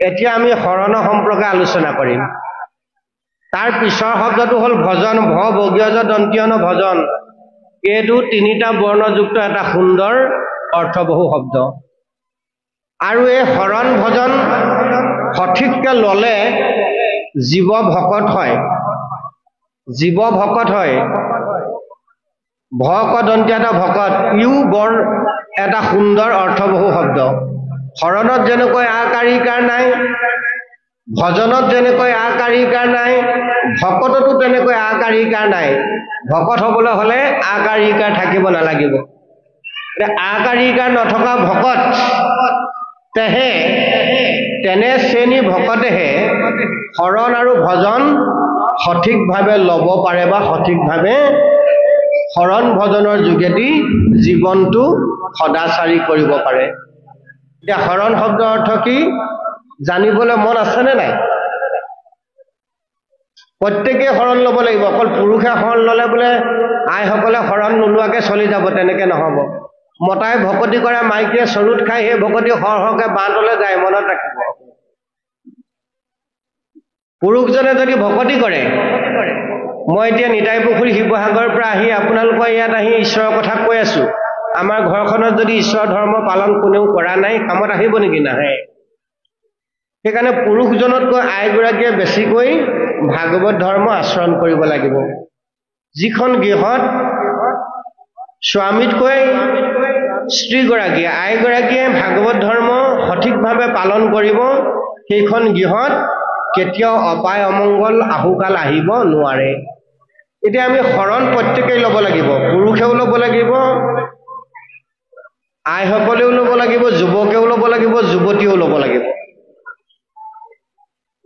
এতিয়া আমি শৰণ সম্পৰ্কে আলোচনা কৰিম তাৰ পিছৰ শব্দটো হ'ল ভজন ভ বগীয়জ দন্তীয়ন ভজন এইটো তিনিটা বৰ্ণযুক্ত এটা সুন্দৰ অৰ্থবহু শব্দ আৰু এই শৰণ ভজন সঠিককৈ ল'লে জীৱ ভকত হয় ভক দন্তীয়তা ভকত ইউ বৰ এটা সুন্দৰ অৰ্থবহু শব্দ শৰণত যেনেকৈ আকাৰিকাৰ নাই ভজনত যেনেকৈ আকাৰিকাৰ নাই ভকততো তেনেকৈ আকাৰিকাৰ নাই ভকত হ'বলৈ হ'লে আকাৰিকাৰ থাকিব নালাগিব আকাৰিকাৰ নথকা ভকত তেনে শ্ৰেণী ভকতেহে শৰণ আৰু ভজন সঠিকভাৱে ল'ব পাৰে বা সঠিকভাৱে শৰণ ভজনৰ যোগেদি জীৱনটো সদাচাৰী কৰিব পাৰে এতিয়া শৰণ শব্দৰ অৰ্থ কি জানিবলৈ মন আছেনে নাই প্ৰত্যেককে শৰণ ল'ব লাগিব অকল পুৰুষে শৰণ ল'লে বোলে আইসকলে শৰণ নোলোৱাকৈ চলি যাব তেনেকৈ নহ'ব মতাই ভকতি কৰে মাইকীয়ে চৰুত খাই সেই ভকতি সৰহকৈ বাঁহলৈ যায় মনত ৰাখিব পুৰুষজনে যদি ভকতি কৰে মই এতিয়া নিতাই পুখুৰী শিৱসাগৰৰ পৰা আহি আপোনালোকৰ ইয়াত আহি ঈশ্বৰৰ কথা কৈ আছো আমাৰ ঘৰখনত যদি ঈশ্বৰ ধৰ্ম পালন কোনেও কৰা নাই কামত আহিব নেকি নাহে সেইকাৰণে পুৰুষজনতকৈ আইগৰাকীয়ে বেছিকৈ ভাগৱত ধৰ্ম আচৰণ কৰিব লাগিব যিখন গৃহত স্বামীতকৈ স্ত্ৰীগৰাকীয়ে আইগৰাকীয়ে ভাগৱত ধৰ্ম সঠিকভাৱে পালন কৰিব সেইখন গৃহত কেতিয়াও অপায় অমংগল আহুকাল আহিব নোৱাৰে এতিয়া আমি শৰণ প্ৰত্যেকেই ল'ব লাগিব পুৰুষেও ল'ব লাগিব আইসকলেও ল'ব লাগিব যুৱকেও ল'ব লাগিব যুৱতীয়েও ল'ব লাগিব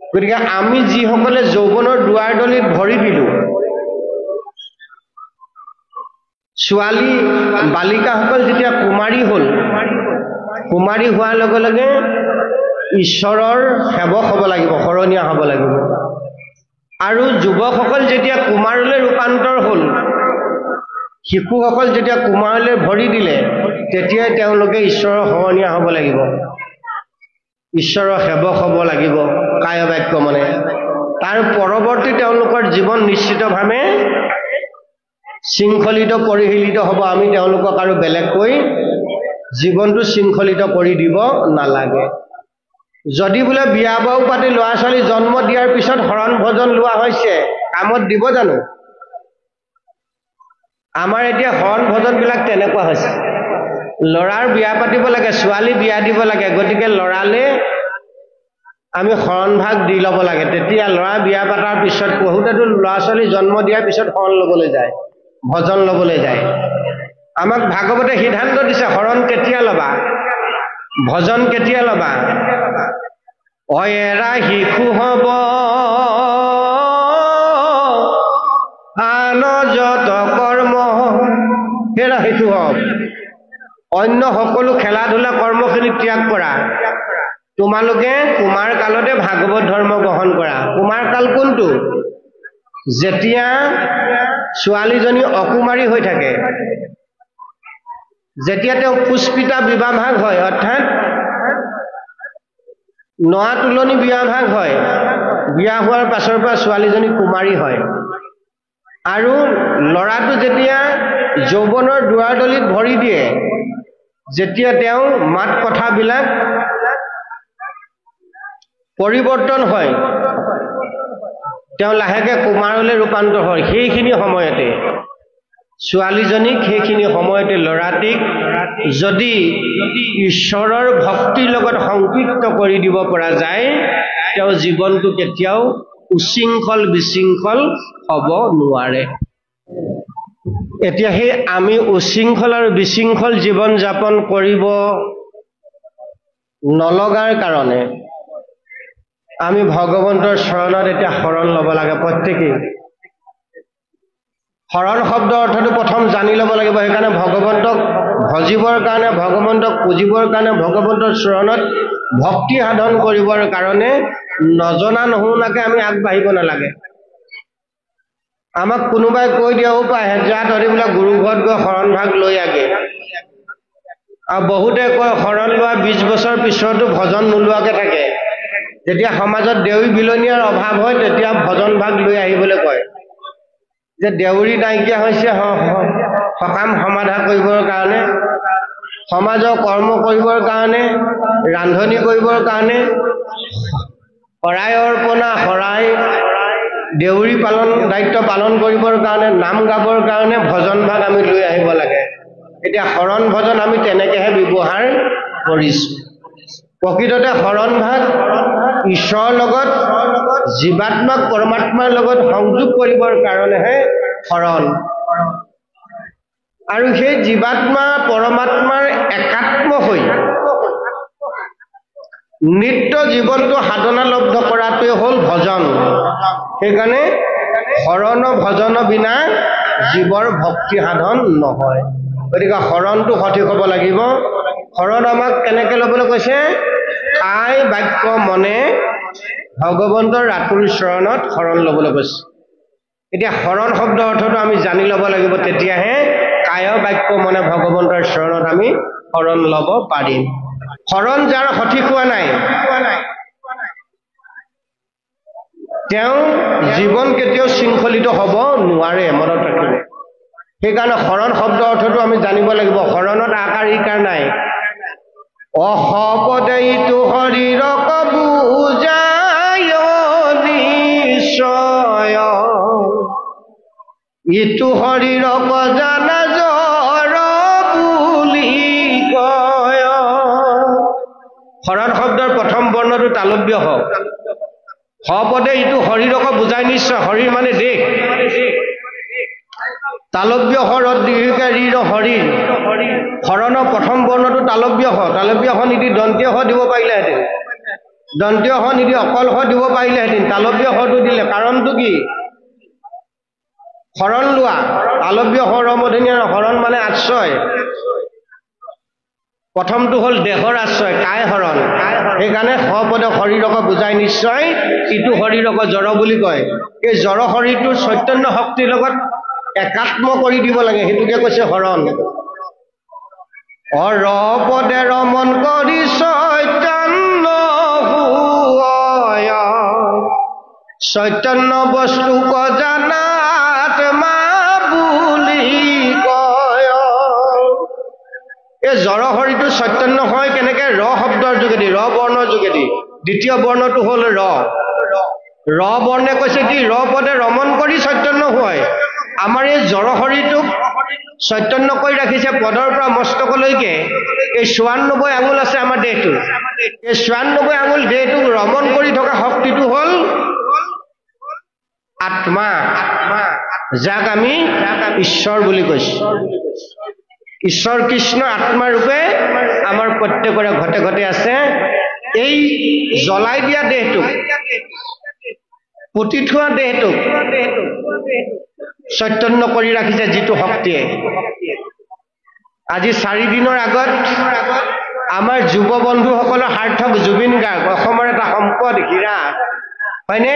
গতিকে আমি যিসকলে যৌৱনৰ দুৱাৰ দলিত ভৰি দিলোঁ ছোৱালী বালিকাসকল যেতিয়া কুমাৰী হ'ল কুমাৰী হোৱাৰ লগে লগে ঈশ্বৰৰ সেৱক হ'ব লাগিব শৰণীয়া হ'ব লাগিব আৰু যুৱকসকল যেতিয়া কুমাৰলৈ ৰূপান্তৰ হ'ল শিশুসকল যেতিয়া কুমাৰলৈ ভৰি দিলে তেতিয়াই তেওঁলোকে ঈশ্বৰৰ শৰণীয়া হ'ব লাগিব ঈশ্বৰৰ সেৱক হ'ব লাগিব কায় বাক্য মানে তাৰ পৰৱৰ্তী তেওঁলোকৰ জীৱন নিশ্চিতভাৱে শৃংখলিত পৰিশীলিত হ'ব আমি তেওঁলোকক আৰু বেলেগকৈ জীৱনটো শৃংখলিত কৰি দিব নালাগে যদি বোলে বিয়া বাৰু পাতি ল'ৰা ছোৱালী জন্ম দিয়াৰ পিছত শৰণ ভজন লোৱা হৈছে কামত দিব জানো আমাৰ এতিয়া শৰণ ভজনবিলাক তেনেকুৱা হৈছে ল'ৰাৰ বিয়া পাতিব লাগে ছোৱালী বিয়া দিব লাগে গতিকে ল'ৰালে আমি শৰণ ভাগ দি ল'ব লাগে তেতিয়া ল'ৰা বিয়া পতাৰ পিছত বহুতেতো ল'ৰা ছোৱালী জন্ম দিয়াৰ পিছত শৰণ ল'বলৈ যায় ভজন ল'বলৈ যায় আমাক ভাগৱতে সিদ্ধান্ত দিছে শৰণ কেতিয়া ল'বা ভজন কেতিয়া ল'বা অয়েৰা শিশু হ'ব আন যত কৰ্ম হেৰা শিশু হ'ব অন্য সকলো খেলা ধূলা কৰ্মখিনি ত্যাগ কৰা তোমালোকে কুমাৰ কালতে ভাগৱত ধৰ্ম গ্ৰহণ কৰা কুমাৰ কাল কোনটো যেতিয়া ছোৱালীজনী অকুমাৰী হৈ থাকে যেতিয়া তেওঁ পুষ্পিতা বিবাহ ভাগ হয় অৰ্থাৎ নয়া তুলনি বিয়া ভাগ হয় বিয়া হোৱাৰ পাছৰ পৰা ছোৱালীজনী কুমাৰী হয় আৰু ল'ৰাটো যেতিয়া যৌৱনৰ দুৱাৰ দলিত ভৰি দিয়ে যেতিয়া তেওঁ মাত কথাবিলাক পৰিৱৰ্তন হয় তেওঁ লাহেকৈ কুমাৰলৈ ৰূপান্তৰ হয় সেইখিনি সময়তে ছোৱালীজনীক সেইখিনি সময়তে ল'ৰাটিক যদি ঈশ্বৰৰ ভক্তিৰ লগত সংপৃক্ত কৰি দিব পৰা যায় তেওঁ জীৱনটো কেতিয়াও উশৃংখল বিশৃংখল হ'ব নোৱাৰে এতিয়া সেই আমি উশৃংখল আৰু বিশৃংখল জীৱন যাপন কৰিব নলগাৰ কাৰণে আমি ভগৱন্তৰ চৰণত এতিয়া শৰণ ল'ব লাগে প্ৰত্যেকেই শৰণ শব্দ অৰ্থটো প্ৰথম জানি ল'ব লাগিব সেইকাৰণে ভগৱন্তক ভজিবৰ কাৰণে ভগৱন্তক পুজিবৰ কাৰণে ভগৱন্তৰ চৰণত ভক্তি সাধন কৰিবৰ কাৰণে নজনা নুশুনাকৈ আমি আগবাঢ়িব নালাগে আমাক কোনোবাই কৈ দিয়াও পাৰে যা তহঁতি বোলে গুৰু ঘৰত গৈ শৰণ ভাগ লৈ আগে আৰু বহুতে কয় শৰণ লোৱা 20 বছৰ পিছতো ভজন নোলোৱাকৈ থাকে যেতিয়া সমাজত দেউৰী বিলনীয়াৰ অভাৱ হয় তেতিয়া ভজন ভাগ লৈ আহিবলৈ কয় যে দেউৰী নাইকিয়া হৈছে সকাম সমাধা কৰিবৰ কাৰণে সমাজৰ কৰ্ম কৰিবৰ কাৰণে ৰান্ধনি কৰিবৰ কাৰণে শৰাই অৰ্পণা শৰাই দেউৰী পালন দায়িত্ব পালন কৰিবৰ কাৰণে নাম গাবৰ কাৰণে ভজন ভাগ আমি লৈ আহিব লাগে এতিয়া শৰণ ভজন আমি তেনেকেহে ব্যৱহাৰ কৰিছোঁ প্ৰকৃততে শৰণ ভাগ ঈশ্বৰৰ লগত জীৱাত্মাক পৰমাত্মাৰ লগত সংযোগ কৰিবৰ কাৰণেহে শৰণ আৰু সেই জীৱাত্মা পৰমাত্মাৰ একাত্ম হৈ নিত্য জীৱনটো সাধনালব্ধ কৰাটোৱে হ'ল ভজন সেইকাৰণে শৰণ ভজন বিনা জীৱৰ ভক্তি সাধন নহয় গতিকে শৰণটো সঠিক হ'ব লাগিব শৰণ আমাক কেনেকৈ ল'বলৈ কৈছে কায় বাক্য মনে ভগৱন্তৰ ৰাতুল চৰণত শৰণ ল'বলৈ কৈছে এতিয়া শৰণ শব্দৰ অৰ্থটো আমি জানি ল'ব লাগিব তেতিয়াহে কায় বাক্য মনে ভগৱন্তৰ চৰণত আমি শৰণ ল'ব পাৰিম শৰণ যাৰ সঠিক হোৱা নাই তেওঁ জীৱন কেতিয়াও শৃংখলিত হ'ব নোৱাৰে মনত ৰাখিব সেইকাৰণে শৰণ শব্দৰ অৰ্থটো আমি জানিব লাগিব শৰণত আকাৰ ইকাৰ নাই অহপদে ইটো শৰীৰক বুজায় নিশ্চয় ইটো শৰীৰক জানা জ্বৰ বুলি কয় শৰণ শব্দৰ প্ৰথম বৰ্ণটো তালব্য হওক সপদে ইটো শৰীৰক বুজাই নিশ্চয় শৰীৰ মানে দেহ তালব্য হৰত দীৰ্ঘিকা ৰিৰ শৰীৰ শৰণৰ প্ৰথম বৰ্ণটো তালব্য হ নিদি দন্তীয় হ দিব পাৰিলেহেঁতেন দন্তীয় হ নিদি অকল হ দিব পাৰিলেহেঁতেন তালব্য হটো দিলে কাৰণটো কি শৰণ লোৱা তালব্য হৰমধনীয়া শৰণ মানে আশ্ৰয় প্ৰথমটো হ'ল দেহৰ আশ্ৰয় কায় শৰণ সেইকাৰণে সপদে শৰীৰক বুজাই নিশ্চয় ইটো শৰীৰক জড় বুলি কয় এই জড় শৰীৰটোৰ চৈতন্য শক্তিৰ লগত একাত্ম কৰি দিব লাগে সেইটোকে কৈছে শৰণ অৰপদে ৰমন কৰি চৈতন্য চৈতন্য বস্তুক জানাত মা বুলি কয় এই জড় শৰীৰটো চৈতন্য হয় কেনেকে ৰ শব্দৰ যোগেদি ৰ বৰ্ণৰ যোগেদি দ্বিতীয় বৰ্ণটো হ'ল ৰ বৰ্ণে কৈছে কি ৰ পদে ৰমন কৰি চৈতন্য হয় আমাৰ এই জড় শৰীৰটোক চৈতন্য কৰি ৰাখিছে পদৰ পৰা মস্তকলৈকে এই ৯৪ আঙুল আছে আমাৰ দেহটো এই ৯৪ আঙুল দেহটোক ৰমন কৰি থকা শক্তিটো হ'ল আত্মা যাক আমি ঈশ্বৰ বুলি কৈছোঁ ঈশ্বৰ কৃষ্ণ আত্মা ৰূপে আমাৰ প্ৰত্যেকৰে ঘটে ঘটে আছে এই জ্বলাই দিয়া দেহটোক পুতি থোৱা দেহটোক চৈতন্য কৰি ৰাখিছে যিটো শক্তিয়ে আজি 4 দিনৰ আগত আমাৰ যুৱ বন্ধুসকলৰ সাৰ্থক জুবিন গাৰ্গ অসমৰ এটা সম্পদ হীৰা হয়নে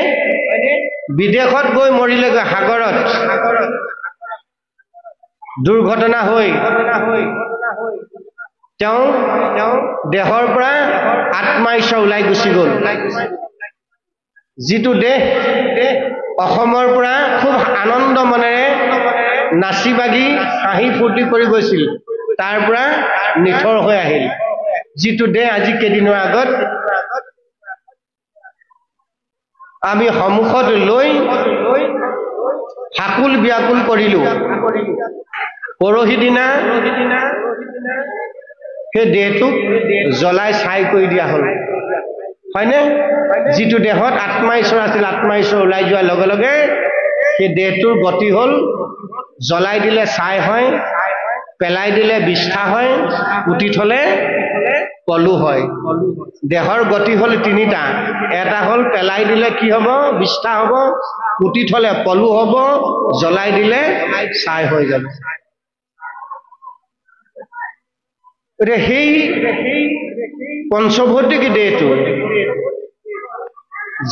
বিদেশত গৈ মৰিলেগৈ সাগৰত দুৰ্ঘটনা হৈ তেওঁ দেহৰ পৰা আত্মা ঈশ্বৰ ওলাই গুচি গ'ল যিটো দেহ অসমৰ পৰা খুব আনন্দ মনেৰে নাচি বাগি হাঁহি ফূৰ্তি কৰি গৈছিল তাৰ পৰা নিথৰ হৈ আহিল যিটো দেহ আজি কেইদিনৰ আগত আমি সন্মুখত লৈ হাকুল ব্যাকুল কৰিলো পৰহি দিনা সেই দেহটোক জ্বলাই ছাই কৰি দিয়া হ'ল হয়নে যিটো দেহত আত্মা ঈশ্বৰ আছিল আত্মা ঈশ্বৰ ওলাই যোৱাৰ লগে লগে সেই দেহটোৰ গতি হ'ল জ্বলাই দিলে ছাই হয় পেলাই দিলে বিষ্ঠা হয় পুতি থলে পলু হয় দেহৰ গতি হ'ল 3টা এটা হ'ল পেলাই দিলে কি হ'ব বিষ্ঠা হ'ব পুতি থলে পলু হ'ব জ্বলাই দিলে ছাই হৈ যাব সেই পঞ্চভৌতিক দেহটো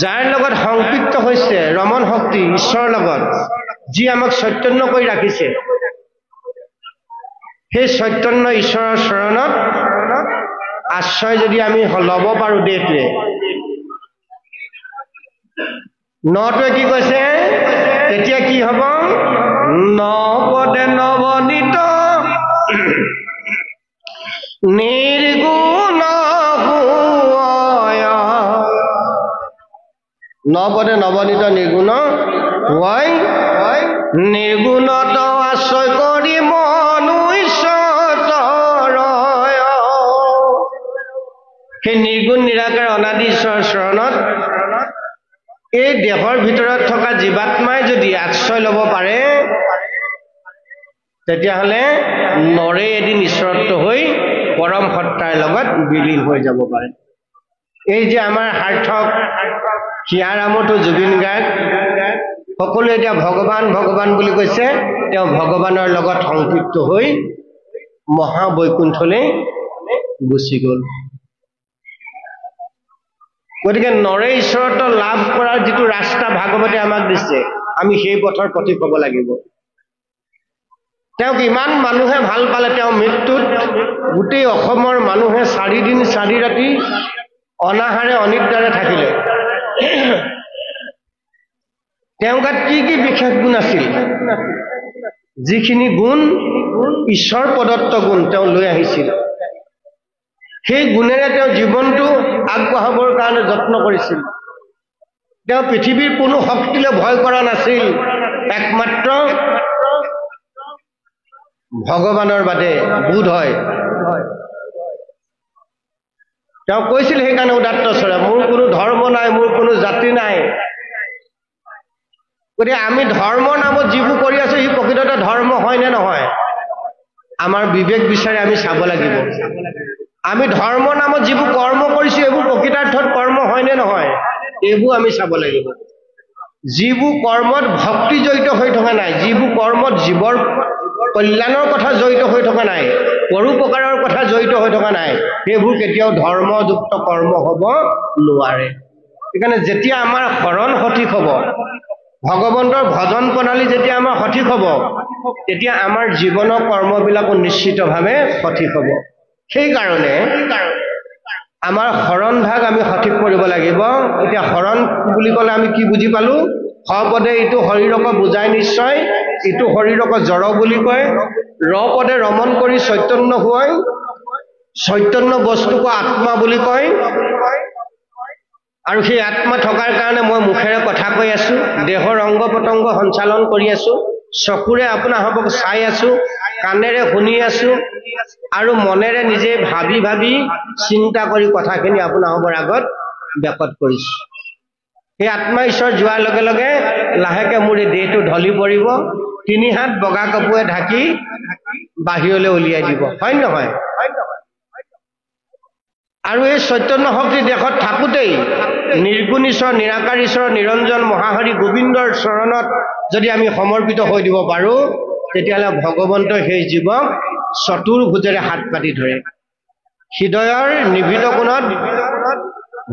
যাৰ লগত সংপৃক্ত হৈছে ৰমন শক্তি ঈশ্বৰৰ লগত যি আমাক চৈতন্য কৰি ৰাখিছে সেই চৈতন্য ঈশ্বৰৰ চৰণত আশ্ৰয় যদি আমি ল'ব পাৰোঁ দেহটোৱে নটোৱে কি কৈছে তেতিয়া কি হ'ব নপদে নৱনীত নিৰ্গুণ নপদে নৱনীত নিৰ্গুণ হয় নিৰ্গুণত আশ্ৰয় কৰি সেই নিৰ্গুণ নিৰাকাৰ অনাদি ঈশ্বৰৰ চৰণত এই দেহৰ ভিতৰত থকা জীৱাত্মাই যদি আশ্ৰয় ল'ব পাৰে তেতিয়াহ'লে নৰে এদিন ঈশ্বৰত্ব হৈ পৰম সত্তাৰ লগত বিলীন হৈ যাব পাৰে। এই যে আমাৰ সাৰ্থক হিয়াৰামতো জুবিন গাৰ্গ সকলোৱে এতিয়া ভগৱান ভগৱান বুলি কৈছে, তেওঁ ভগৱানৰ লগত সংপৃক্ত হৈ মহাবৈকুণ্ঠলৈ গুচি গ'ল। গতিকে নৰে ঈশ্বৰত্ব লাভ কৰাৰ যিটো ৰাস্তা ভাগৱতে আমাক দিছে, আমি সেই পথৰ পথিক হ'ব লাগিব। তেওঁক ইমান মানুহে ভাল পালে, তেওঁ মৃত্যুত গোটেই অসমৰ মানুহে 4 দিন 4 ৰাতি অনাহাৰে অনিদ্ৰাৰে থাকিলে। তেওঁ গাত কি কি বিশেষ গুণ আছিল, যিখিনি গুণ ঈশ্বৰ প্ৰদত্ত গুণ তেওঁ লৈ আহিছিল, সেই গুণেৰে তেওঁ জীৱনটো আগবঢ়াবৰ কাৰণে যত্ন কৰিছিল। তেওঁ পৃথিৱীৰ কোনো শক্তিলৈ ভয় কৰা নাছিল, একমাত্ৰ ভগৱানৰ বাদে বোধ হয়। তেওঁ কৈছিল সেইকাৰণে উদাত্ত স্বৰে, মোৰ কোনো ধৰ্ম নাই, মোৰ কোনো জাতি নাই। গতিকে আমি ধৰ্মৰ নামত যিবোৰ কৰি আছো সি প্ৰকৃততে ধৰ্ম হয় নে নহয়, আমাৰ বিবেক বিচাৰে আমি চাব লাগিব। আমি ধৰ্মৰ নামত যিবোৰ কৰ্ম কৰিছো এইবোৰ প্ৰকৃতাৰ্থত কৰ্ম হয় নে নহয়, এইবোৰ আমি চাব লাগিব। যিবোৰ কৰ্মত ভক্তি জড়িত হৈ থকা নাই, যিবোৰ কৰ্মত জীৱৰ কল্যাণৰ কথা জড়িত হৈ থকা নাই, পৰোপকাৰৰ কথা জড়িত হৈ থকা নাই, সেইবোৰ কেতিয়াও ধৰ্মযুক্ত কৰ্ম হ'ব নোৱাৰে। সেইকাৰণে যেতিয়া আমাৰ শৰণ সঠিক হ'ব, ভগৱন্তৰ ভজন প্ৰণালী যেতিয়া আমাৰ সঠিক হ'ব, তেতিয়া আমাৰ জীৱনৰ কৰ্মবিলাকো নিশ্চিতভাৱে সঠিক হ'ব। সেইকাৰণে আমাৰ শৰণ ভাগ আমি সঠিক কৰিব লাগিব। এতিয়া শৰণ বুলি ক'লে আমি কি বুজি পালো, সপদে ইটো শৰীৰক বুজাই নিশ্চয়, ইটো শৰীৰক জড় বুলি কয়, ৰপদে ৰমন কৰি চৈতন্য হয়, চৈতন্য বস্তুক আত্মা বুলি কয়। আৰু সেই আত্মা থকাৰ কাৰণে মই মুখেৰে কথা কৈ আছো, দেহৰ অংগ পতংগ সঞ্চালন কৰি আছো, চকুৰে আপোনালোকক চাই আছো, কাণেৰে শুনি আছো, আৰু মনেৰে নিজে ভাবি ভাবি চিন্তা কৰি কথাখিনি আপোনালোকৰ আগত ব্যাপত কৰিছো। সেই আত্মা ঈশ্বৰ যোৱাৰ লগে লগে লাহেকে মোৰ এই দেহটো ঢলি পৰিব, 3 হাত বগা কাপোৰে ঢাকি বাহিৰলৈ উলিয়াই দিব, হয় নহয়? আৰু এই চৈতন্য শক্তি দেশত থাকোঁতেই নিৰ্গুণ ঈশ্বৰ, নিৰাকাৰ ঈশ্বৰ, নিৰঞ্জন মহাহৰি গোবিন্দৰ চৰণত যদি আমি সমৰ্পিত হৈ দিব পাৰোঁ, তেতিয়াহ'লে ভগৱন্তই সেই জীৱক চতুৰ্ভুজেৰে হাত পাতি ধৰে। হৃদয়ৰ নিভৃত কোণত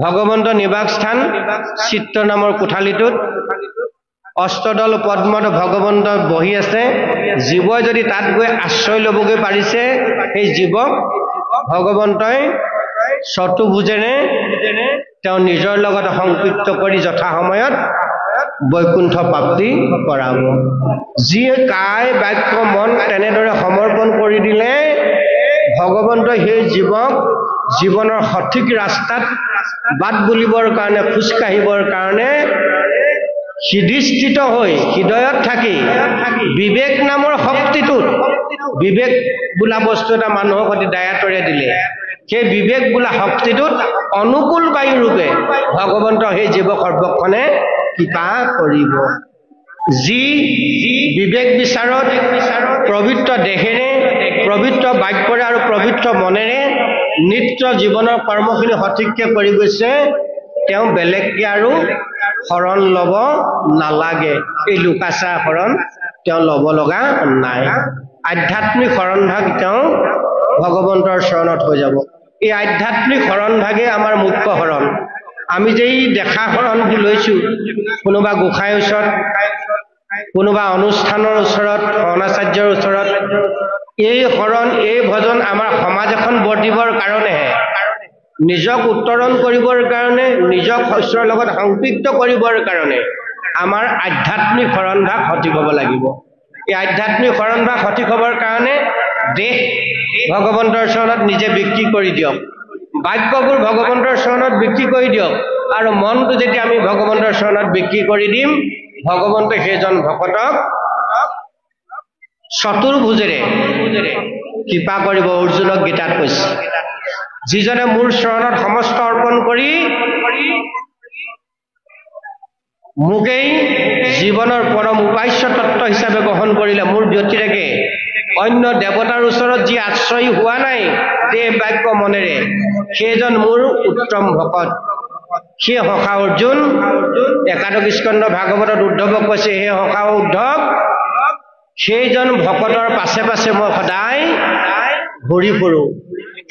ভগৱন্ত নিবাস স্থান চিত্ৰ নামৰ কোঠালিটোত অষ্টদল পদ্মত ভগৱন্ত বহি আছে। জীৱই যদি তাত গৈ আশ্ৰয় ল'বগৈ পাৰিছে, সেই জীৱক ভগৱন্তই চতুৰ্ভুজেৰে তেওঁ নিজৰ লগত সংপৃক্ত কৰি যথা সময়ত বৈকুণ্ঠ প্ৰাপ্তি কৰাব। যি কায় বাক্য মন তেনেদৰে সমৰ্পণ কৰি দিলে ভগৱন্তই সেই জীৱক জীৱনৰ সঠিক ৰাস্তাত বাট বুলিবৰ কাৰণে, খোজকাঢ়িবৰ কাৰণে হৃদিস্থিত হৈ হৃদয়ত থাকি বিবেক নামৰ শক্তিটোত, বিবেক বোলা বস্তু এটা মানুহক অতি দায়াতৰে দিলে, সেই বিবেক বোলা শক্তিটোত অনুকূল বায়ু ৰূপে ভগৱন্ত সেই জীৱ সৰ্বক্ষণে কৃপা কৰিব। যি বিবেক বিচাৰত পবিত্ৰ দেহেৰে, পবিত্ৰ বাক্যৰে আৰু পবিত্ৰ মনেৰে নিত্য জীৱনৰ কৰ্মখিনি সঠিককৈ কৰি গৈছে, তেওঁ বেলেগকে আৰু শৰণ ল'ব নালাগে। এই লোকাচাৰ শৰণ তেওঁ ল'ব লগা নাই। আধ্যাত্মিক শৰণ ভাগ তেওঁ ভগৱন্তৰ চৰণত হৈ যাব। এই আধ্যাত্মিক শৰণ ভাগে আমাৰ মুখ্য শৰণ। আমি যে এই দেখা শৰণটো লৈছোঁ, কোনোবা গোসাঁইৰ ওচৰত, কোনোবা অনুষ্ঠানৰ ওচৰত, অনাচাৰ্যৰ ওচৰত, এই শৰণ, এই ভজন আমাৰ সমাজ এখন বৰ্তিবৰ কাৰণেহে, নিজক উত্তৰণ কৰিবৰ কাৰণে, নিজক ঈশ্বৰৰ লগত সংপৃক্ত কৰিবৰ কাৰণে আমাৰ আধ্যাত্মিক শৰণভাগ সঠিক হ'ব লাগিব। এই আধ্যাত্মিক শৰণভাগ সঠিক হ'বৰ কাৰণে দেহ ভগৱন্তৰ চৰণত নিজে বিক্ৰী কৰি দিয়ক, বাক্যবোৰ ভগৱন্তৰ চৰণত বিক্ৰী কৰি দিয়ক, আৰু মনটো যেতিয়া আমি ভগৱন্তৰ চৰণত বিক্ৰী কৰি দিম, ভগৱন্তই সেইজন ভকতক চতুৰ্ভুজেৰে কৃপা কৰিব। অৰ্জুনক গীতাত কৈছে, যিজনে মোৰ চৰণত সমস্ত অৰ্পণ কৰি মোকেই জীৱনৰ পৰম উপাস্য তত্ত্ব হিচাপে গ্ৰহণ কৰিলে, মোৰ ব্যতিৰেকে অন্য দেৱতাৰ ওচৰত যি আশ্ৰয়ী হোৱা নাই দেহ বাক্য মনেৰে, সেইজন মোৰ উত্তম ভকত। সেই সখা অৰ্জুন একাদশ স্কন্ধ ভাগৱতত উদ্ধৱক কৈছে, হে সখা উদ্ধৱ, সেইজন ভকতৰ পাছে পাছে মই সদায় ঘূৰি ফুৰোঁ,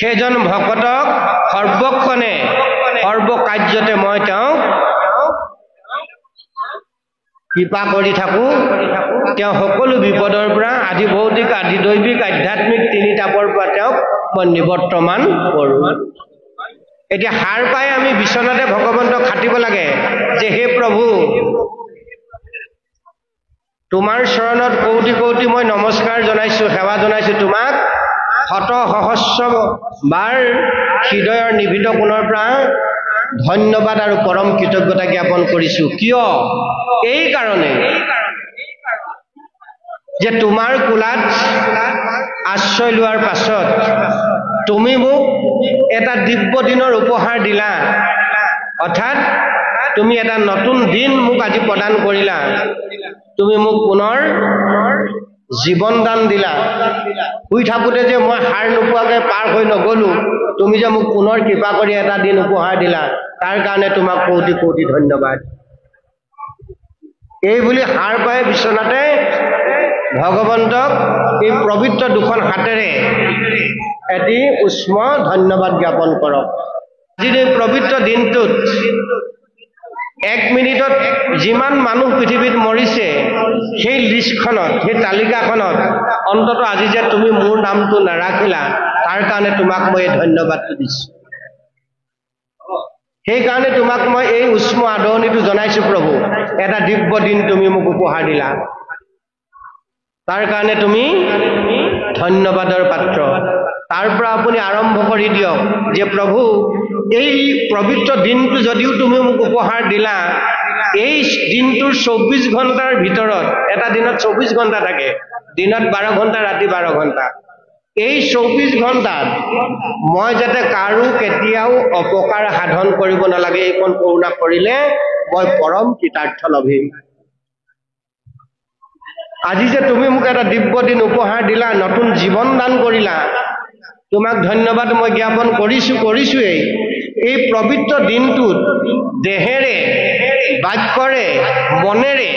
সেইজন ভকতক সৰ্বক্ষণে সৰ্বকাৰ্যতে মই তেওঁক কৃপা কৰি থাকোঁ। তেওঁ সকলো বিপদৰ পৰা আদি ভৌতিক আদি দৈবিক আধ্যাত্মিক তিনি তাপৰ পৰা তেওঁক মই নিবৰ্তমান কৰোঁ। এতিয়া সাৰ পাই আমি বিচনাতে ভগৱন্তক খাটিব লাগে যে, হে প্ৰভু, তোমাৰ চৰণত কৌটি কৌটি মই নমস্কাৰ জনাইছোঁ, সেৱা জনাইছোঁ তোমাক, শত সহস্ৰ বাৰ হৃদয়ৰ নিভৃত কোণৰ পৰা ধন্যবাদ আৰু পৰম কৃতজ্ঞতা জ্ঞাপন কৰিছোঁ। কিয়? এই কাৰণে যে তোমাৰ কোলাত আশ্ৰয় লোৱাৰ পাছত তুমি মোক এটা দিব্য দিনৰ উপহাৰ দিলা, অৰ্থাৎ তুমি এটা নতুন দিন মোক আজি প্ৰদান কৰিলা, তুমি মোক পুনৰ জীৱন দান দিলা। শুই থাকোঁতে যে মই সাৰ নোপোৱাকৈ পাৰ হৈ নগ'লোঁ, তুমি যে মোক পুনৰ কৃপা কৰি এটা দিন উপহাৰ দিলা, তাৰ কাৰণে তোমাক কৌটি কৌটি ধন্যবাদ। এই বুলি সাৰ পাই বিচনাতে ভগৱন্তক এই পবিত্ৰ দুখন হাতেৰে এটি উষ্ম ধন্যবাদ জ্ঞাপন কৰক। আজিৰ এই পবিত্ৰ দিনটোত 1 মিনিটত যিমান মানুহ পৃথিৱীত মৰিছে, সেই লিষ্টখনত, সেই তালিকাখনত অন্ততঃ আজি যে তুমি মোৰ নামটো নাৰাখিলা, তাৰ কাৰণে তোমাক মই এই ধন্যবাদটো দিছোঁ। সেইকাৰণে তোমাক মই এই উষ্ম আদৰণিটো জনাইছোঁ প্ৰভু, এটা দিব্য দিন তুমি মোক উপহাৰ দিলা, তাৰ কাৰণে তুমি ধন্যবাদৰ পাত্ৰ। তাৰ পৰা আপুনি আৰম্ভ কৰি দিয়ক যে প্ৰভু, এই পবিত্ৰ দিনটো যদিও তুমি মোক উপহাৰ দিলা, এই দিনটোৰ 24 ঘণ্টাৰ ভিতৰত, এটা দিনত 24 ঘণ্টা থাকে, দিনত 12 ঘণ্টা, ৰাতি 12 ঘণ্টা, এই 24 ঘণ্টাত মই যাতে কাৰো কেতিয়াও অপকাৰ সাধন কৰিব নালাগে, এইকণ কৰোণা কৰিলে মই পৰম কৃতাৰ্থ লভিম। আজি যে তুমি মোক এটা দিব্য দিন উপহাৰ দিলা, নতুন জীৱন দান কৰিলা, তোমাক ধন্যবাদ মই জ্ঞাপন কৰিছোঁৱেই। এই পবিত্ৰ দিনটোত দেহেৰে বাক্যৰে মনেৰে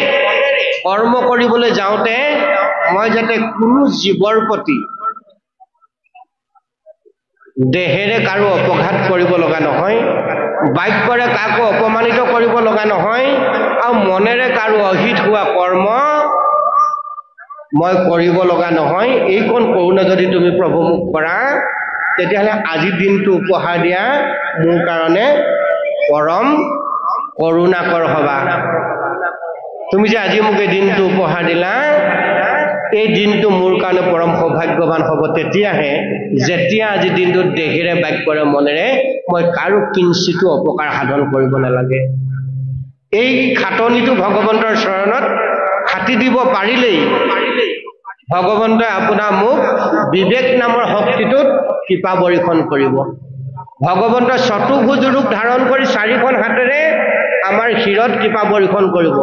কৰ্ম কৰিবলৈ যাওঁতে মই যাতে কোনো জীৱৰ প্ৰতি দেহেৰে কাৰো অপঘাত কৰিব লগা নহয়, বাক্যৰে কাকো অপমানিত কৰিব লগা নহয়, আৰু মনেৰে কাৰো অহিত হোৱা কৰ্ম মই কৰিব লগা নহয়। এইকণ কৰোণা যদি তুমি প্ৰভু মোক কৰা, তেতিয়াহ'লে আজিৰ দিনটো উপহাৰ দিয়া মোৰ কাৰণে পৰম কৰোণাকৰ হবা। তুমি যে আজি মোক এই দিনটো উপহাৰ দিলা, এই দিনটো মোৰ কাৰণে পৰম সৌভাগ্যৱান হ'ব তেতিয়াহে, যেতিয়া আজি দিনটোত দেহেৰে বাক্যৰে মনেৰে মই কাৰো কিঞ্চিতো অপকাৰ সাধন কৰিব নালাগে। এই খাটনিটো ভগৱন্তৰ চৰণত খাটি দিব পাৰিলেই ভগৱন্তই আপোনাৰ মোক বিবেক নামৰ শক্তিটোত কৃপা বৰ্ষণ কৰিব। ভগৱন্তই চতুৰ্ভুজ ৰূপ ধাৰণ কৰি 4খন হাতেৰে আমাৰ শিৰত কৃপা বৰ্ষণ কৰিব।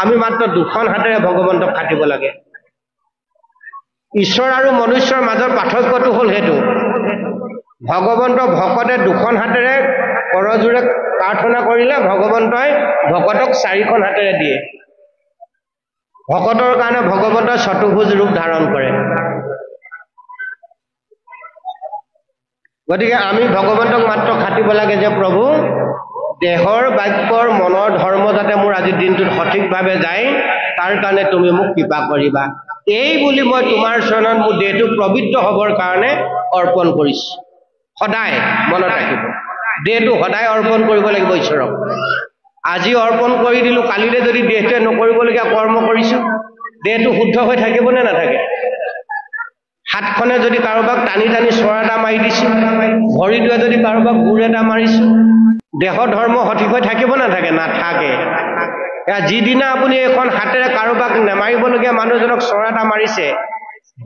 আমি মাত্ৰ 2খন হাতেৰে ভগৱন্তক খাটিব লাগে। ঈশ্বৰ আৰু মনুষ্যৰ মাজৰ পাৰ্থক্যটো হ'ল সেইটো, ভগৱন্ত ভকতে 2খন হাতেৰে কৰজোৰে প্ৰাৰ্থনা কৰিলে, ভগৱন্তই ভকতক 4খন হাতেৰে দিয়ে। ভকতৰ কাৰণে ভগৱন্তই চতুৰ্ভুজ ৰূপ ধাৰণ কৰে। গতিকে আমি ভগৱন্তক মাত্ৰ খাটিব লাগে যে প্ৰভু, দেহৰ বাক্যৰ মনৰ ধৰ্ম যাতে মোৰ আজিৰ দিনটোত সঠিকভাৱে যায়, তাৰ কাৰণে তুমি মোক কৃপা কৰিবা। এই বুলি মই তোমাৰ চৰণত মোৰ দেহটো পবিত্ৰ হ'বৰ কাৰণে অৰ্পণ কৰিছোঁ। সদায় মনত ৰাখিব, দেহটো সদায় অৰ্পণ কৰিব লাগিব ঈশ্বৰক। আজি অৰ্পণ কৰি দিলোঁ, কালিলৈ যদি দেহটোৱে নকৰিবলগীয়া কৰ্ম কৰিছোঁ, দেহটো শুদ্ধ হৈ থাকিবনে নাথাকে? হাতখনে যদি কাৰোবাক টানি টানি চৰ এটা মাৰি দিছোঁ, ভৰিটোৱে যদি কাৰোবাক গোৰ এটা মাৰিছোঁ, দেহ ধৰ্ম সঠিক হৈ থাকিব নাথাকে? নাথাকে। যিদিনা আপুনি এইখন হাতেৰে কাৰোবাক নেমাৰিবলগীয়া মানুহজনক চৰ এটা মাৰিছে,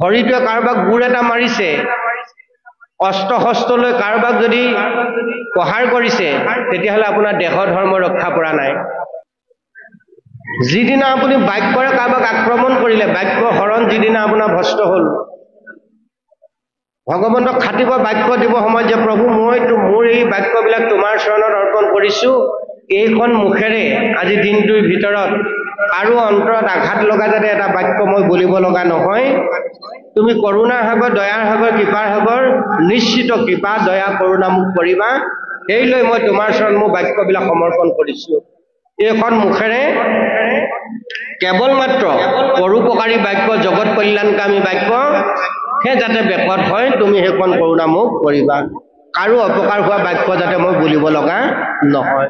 ভৰিটোৱে কাৰোবাক গোৰ এটা মাৰিছে, অস্ত্ৰ শস্ত্ৰ লৈ কাৰোবাক যদি প্ৰহাৰ কৰিছে, তেতিয়াহ'লে আপোনাৰ দেহ ধৰ্ম ৰক্ষা পৰা নাই। যিদিনা আপুনি বাক্যৰে কাৰোবাক আক্ৰমণ কৰিলে, বাক্য হৰণ যিদিনা আপোনাৰ ভ্ৰষ্ট হ'ল, ভগৱন্তক খাটিব বাক্য দিব সময়ত যে প্ৰভু মোৰ এই বাক্যবিলাক তোমাৰ চৰণত অৰ্পণ কৰিছোঁ, এইখন মুখেৰে আজি দিনটোৰ ভিতৰত আৰু অন্তৰত আঘাত লগা যাতে এটা বাক্য মই বলিব লগা নহয়। তুমি কৰুণাৰ সাগৰ, দয়াৰ সাগৰ, কৃপাৰ সাগৰ, নিশ্চিত কৃপা দয়া কৰুণা মোক কৰিবা, সেই লৈ মই তোমাৰ চৰণ মোৰ বাক্যবিলাক সমৰ্পণ কৰিছোঁ। এইখন মুখেৰে কেৱল মাত্ৰ পৰোপকাৰী বাক্য, জগত কল্যাণকামী বাক্য সেই যাতে বেকত হয়, তুমি সেইখন কৰুণা মোক কৰিবা। কাৰো অপকাৰ হোৱা বাক্য যাতে মই বলিব লগা নহয়।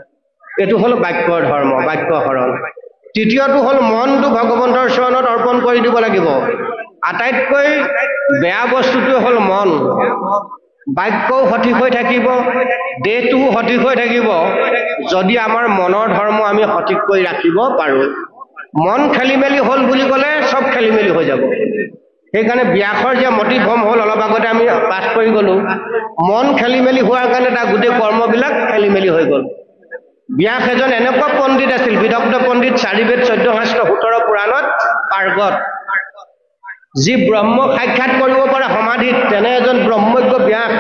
এইটো হ'ল বাক্যৰ ধৰ্ম, বাক্য হৰণ। তৃতীয়টো হ'ল মনটো ভগৱন্তৰ চৰণত অৰ্পণ কৰি দিব লাগিব। আটাইতকৈ বেয়া বস্তুটোৱে হ'ল মন। বাক্যও সঠিক হৈ থাকিব, দেহটোও সঠিক হৈ থাকিব, যদি আমাৰ মনৰ ধৰ্ম আমি সঠিক কৰি ৰাখিব পাৰোঁ। মন খেলি মেলি হ'ল বুলি ক'লে চব খেলি মেলি হৈ যাব। সেইকাৰণে ব্যাসৰ যে মতিভ্ৰম হ'ল, অলপ আগতে আমি পাঠ কৰি গ'লোঁ, মন খেলি মেলি হোৱাৰ কাৰণে তাৰ গোটেই কৰ্মবিলাক খেলি মেলি হৈ গ'ল। ব্যাস এজন এনেকুৱা পণ্ডিত আছিল, বিদগ্ধ পণ্ডিত, 4 বেদ 14 শাস্ত্ৰ 17 পুৰাণত পাৰ্গত, যি ব্ৰহ্ম সাক্ষাৎ কৰিব পাৰে সমাধিত, তেনে এজন ব্ৰহ্মজ্ঞ ব্যাস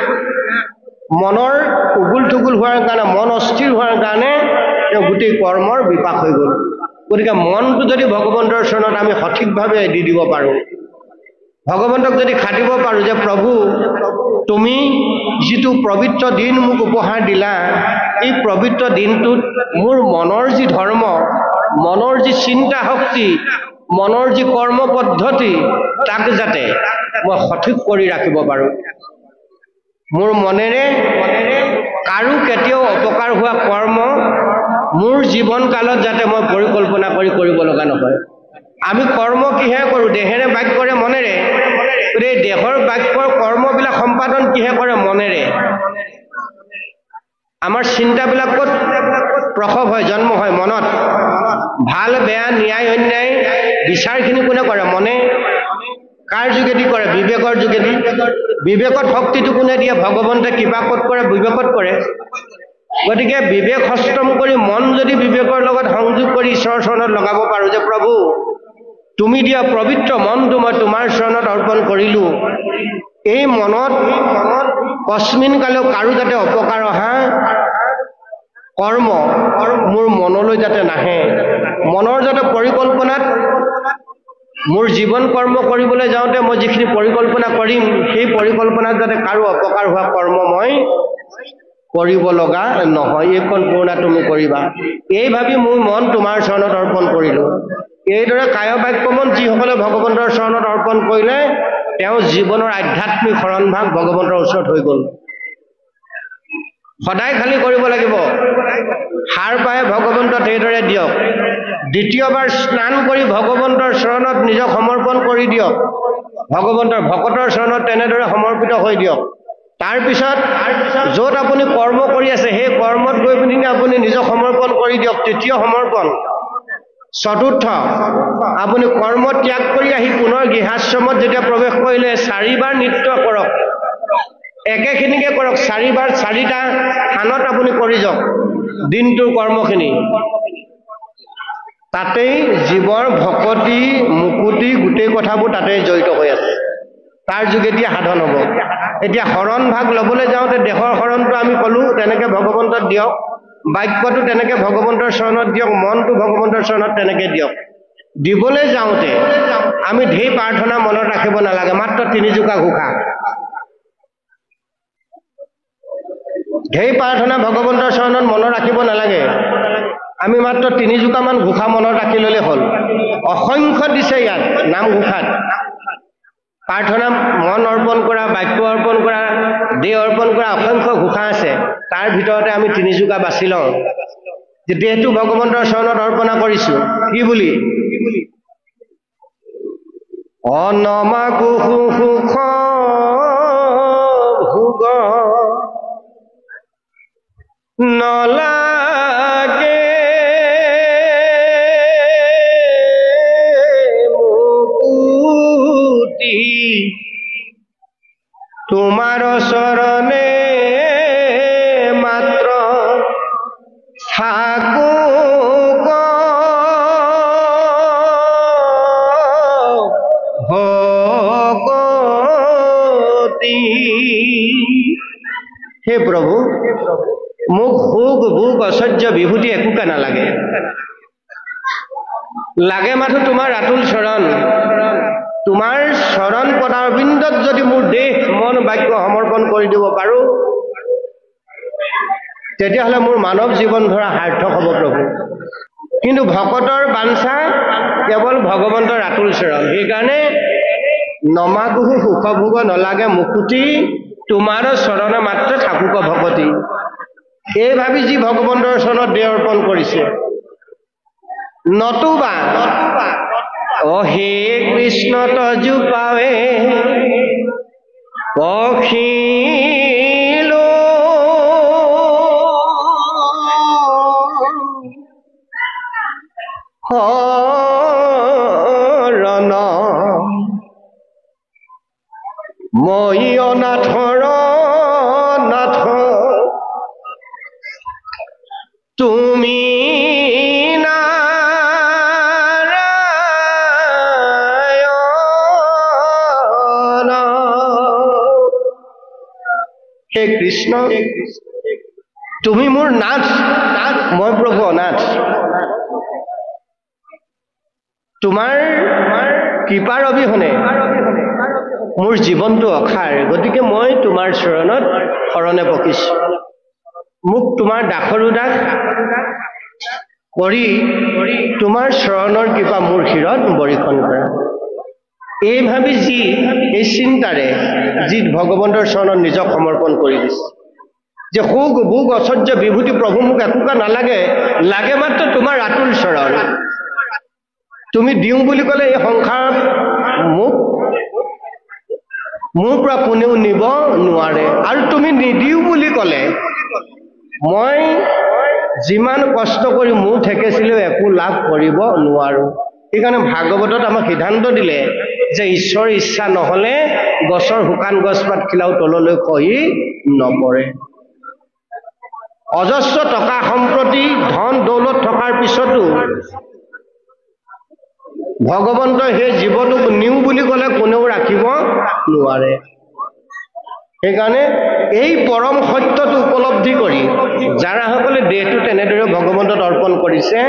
মনৰ উগুল থুগুল হোৱাৰ কাৰণে, মন অস্থিৰ হোৱাৰ কাৰণে তেওঁ গোটেই কৰ্মৰ বিপাক হৈ গ'ল। গতিকে মনটো যদি ভগৱন্তৰ চৰণত আমি সঠিকভাৱে দি দিব পাৰোঁ, ভগৱন্তক যদি খাটিব পাৰোঁ যে প্ৰভু তুমি যিটো পবিত্ৰ দিন মোক উপহাৰ দিলা, এই পবিত্ৰ দিনটোত মোৰ মনৰ যি ধৰ্ম, মনৰ যি চিন্তা শক্তি, মনৰ যি কৰ্ম পদ্ধতি, তাক যাতে মই সঠিক কৰি ৰাখিব পাৰোঁ। মোৰ মনেৰে কাৰো কেতিয়াও অপকাৰ হোৱা কৰ্ম মোৰ জীৱন কালত যাতে মই পৰিকল্পনা কৰি কৰিব লগা নহয়। আমি কৰ্ম কিহে কৰোঁ? দেহেৰে, বাক্যৰে, মনেৰে। এই দেহৰ বাক্যৰ কৰ্মবিলাক সম্পাদন কিহে কৰে? মনেৰে। আমাৰ চিন্তাবিলাক ক'ত প্ৰসৱ হয়, জন্ম হয়? মনত। ভাল বেয়া, ন্যায় অন্যায় বিচাৰখিনি কোনে কৰে? মনে। কাৰ যোগেদি কৰে? বিবেকৰ যোগেদি। বিবেকত শক্তিটো কোনে দিয়ে? ভগৱন্তে কৃপা ক'ত কৰে? বিবেকত কৰে। গতিকে বিবেক হস্তম কৰি মন যদি বিবেকৰ লগত সংযোগ কৰি ঈশ্বৰৰ চৰণত লগাব পাৰোঁ যে প্ৰভু তুমি দিয়া পবিত্ৰ মনটো মই তোমাৰ চৰণত অৰ্পণ কৰিলোঁ, এই মনত কস্মিন কালেও কাৰো যাতে অপকাৰ অহা কৰ্ম মোৰ মনলৈ যাতে নাহে, মনৰ যাতে পৰিকল্পনাত মোৰ জীৱন কৰ্ম কৰিবলৈ যাওঁতে মই যিখিনি পৰিকল্পনা কৰিম, সেই পৰিকল্পনাত যাতে কাৰো অপকাৰ হোৱা কৰ্ম মই কৰিব লগা নহয়, এইখন কৰুণা তুমি কৰিবা। এই ভাবি মোৰ মন তোমাৰ চৰণত অৰ্পণ কৰিলোঁ। এইদৰে কায় বাক্য মন যিসকলে ভগৱন্তৰ চৰণত অৰ্পণ কৰিলে, তেওঁ জীৱনৰ আধ্যাত্মিক শৰণভাগ ভগৱন্তৰ ওচৰত হৈ গ'ল। সদায় খালী কৰিব লাগিব, সাৰ পাই ভগৱন্তক এইদৰে দিয়ক। দ্বিতীয়বাৰ স্নান কৰি ভগৱন্তৰ চৰণত নিজক সমৰ্পণ কৰি দিয়ক, ভগৱন্তৰ ভকতৰ চৰণত তেনেদৰে সমৰ্পিত হৈ দিয়ক। তাৰপিছত য'ত আপুনি কৰ্ম কৰি আছে, সেই কৰ্মত গৈ পিনি আপুনি নিজক সমৰ্পণ কৰি দিয়ক। তৃতীয় সমৰ্পণ। চতুৰ্থ, আপুনি কৰ্ম ত্যাগ কৰি আহি পুনৰ গৃহাশ্ৰমত যেতিয়া প্ৰৱেশ কৰিলে 4 বাৰ নৃত্য কৰক, একেখিনিকে কৰক। 4 বাৰ 4টা থানত আপুনি কৰি যাওক দিনটোৰ কৰ্মখিনি। তাতেই জীৱৰ ভকতি মুকুতি গোটেই কথাবোৰ তাতে জড়িত হৈ আছে, তাৰ যোগেদি সাধন হ'ব। এতিয়া শৰণ ভাগ ল'বলৈ যাওঁতে দেহৰ শৰণটো আমি ক'লোঁ, তেনেকৈ ভগৱন্তক দিয়ক। বাক্যটো তেনেকৈ ভগৱন্তৰ চৰণত দিয়ক, মনটো ভগৱন্তৰ চৰণত তেনেকৈ দিয়ক। দিবলৈ যাওঁতে আমি ঢেৰ প্ৰাৰ্থনা মনত ৰাখিব নালাগে, মাত্ৰ 3 জোকা ঘোষা। ঢেৰ প্ৰাৰ্থনা ভগৱন্তৰ চৰণত মনত ৰাখিব নালাগে, আমি মাত্ৰ 3 জোকামান ঘোষা মনত ৰাখি ল'লে হ'ল। অসংখ্য দিছে ইয়াত নাম ঘোষাত। প্ৰাৰ্থনা মন অৰ্পণ কৰা, বাক্য অৰ্পণ কৰা, দেহ অৰ্পণ কৰা অসংখ্য ঘোষা আছে। তাৰ ভিতৰতে আমি 3 জোকা বাছি লওঁ দেহটো ভগৱন্তৰ চৰণত অৰ্পণা কৰিছো কি বুলি অনমাগু সুখ ভোগ নলাগে মুকুতি তোমাৰ চৰণে মাত্ৰ থাকো ভগতি হে প্ৰভু মোক সুখ ভোগ ঐশ্বৰ্য বিভূতি একোকে নালাগে লাগে মাথো তোমাৰ আতুল চৰণ তোমাৰ চৰণ পদাৰবিন্দত যদি মোৰ দেহ মন বাক্য সমৰ্পণ কৰি দিব পাৰো তেতিয়াহ'লে মোৰ মানৱ জীৱন ধৰা সাৰ্থক হ'ব প্ৰভু কিন্তু ভকতৰ বাঞ্ছা কেৱল ভগৱন্তৰ আতুল চৰণ সেইকাৰণে নমাগু সুখ ভোগ নলাগে মুকুতি তোমাৰ চৰণে মাত্ৰ থাকুক ভগতি এই ভাবি যি ভগৱন্তৰ চৰণত দেহ অৰ্পণ কৰিছে নতুবা অ হে কৃষ্ণ তজু পাৱে পখিলো হৰণ মই অনাথৰ নাথ তুমি নাৰায়ণ হে কৃষ্ণ তুমি মোৰ নাথ মই প্ৰভু অনাথ তোমাৰ কৃপাৰ অবিহনে মোৰ জীৱনটো অসাৰ গতিকে মই তোমাৰ চৰণত শৰণে পকিছো মোক তোমাৰ দাসৰু দাস কৰি তোমাৰ চৰণৰ কৃপা মোৰ শিৰত বৰিখন কৰা এই ভাবি যি এই চিন্তাৰে যি ভগৱন্তৰ চৰণত নিজক সমৰ্পণ কৰি দিছে যে সুখ ভোগ ঐশ্বৰ্য বিভূতি প্ৰভু মোক একোকে নালাগে লাগে মাত্ৰ তোমাৰ আতুল চৰণ তুমি দিওঁ বুলি ক'লে এই সংসাৰত মোক মোৰ পৰা কোনেও নিব নোৱাৰে আৰু তুমি নিদিও বুলি ক'লে মই যিমান কষ্ট কৰি মোৰ ঠেকেছিলেও একো লাভ কৰিব নোৱাৰো সেইকাৰণে ভাগৱতত আমাক সিদ্ধান্ত দিলে যে ঈশ্বৰৰ ইচ্ছা নহ'লে গছৰ শুকান গছপাত খিলাও তললৈ খহি নপৰে অজস্ৰ টকা সম্পত্তি ধন দৌলত থকাৰ পিছতো ভগৱন্তই সেই জীৱটোক নিওঁ বুলি ক'লে কোনেও ৰাখিব নোৱাৰে সেইকাৰণে এই পৰম সত্যটো উপলব্ধি কৰি যাৰাসকলে দেহটো তেনেদৰে ভগৱন্তত অৰ্পণ কৰিছে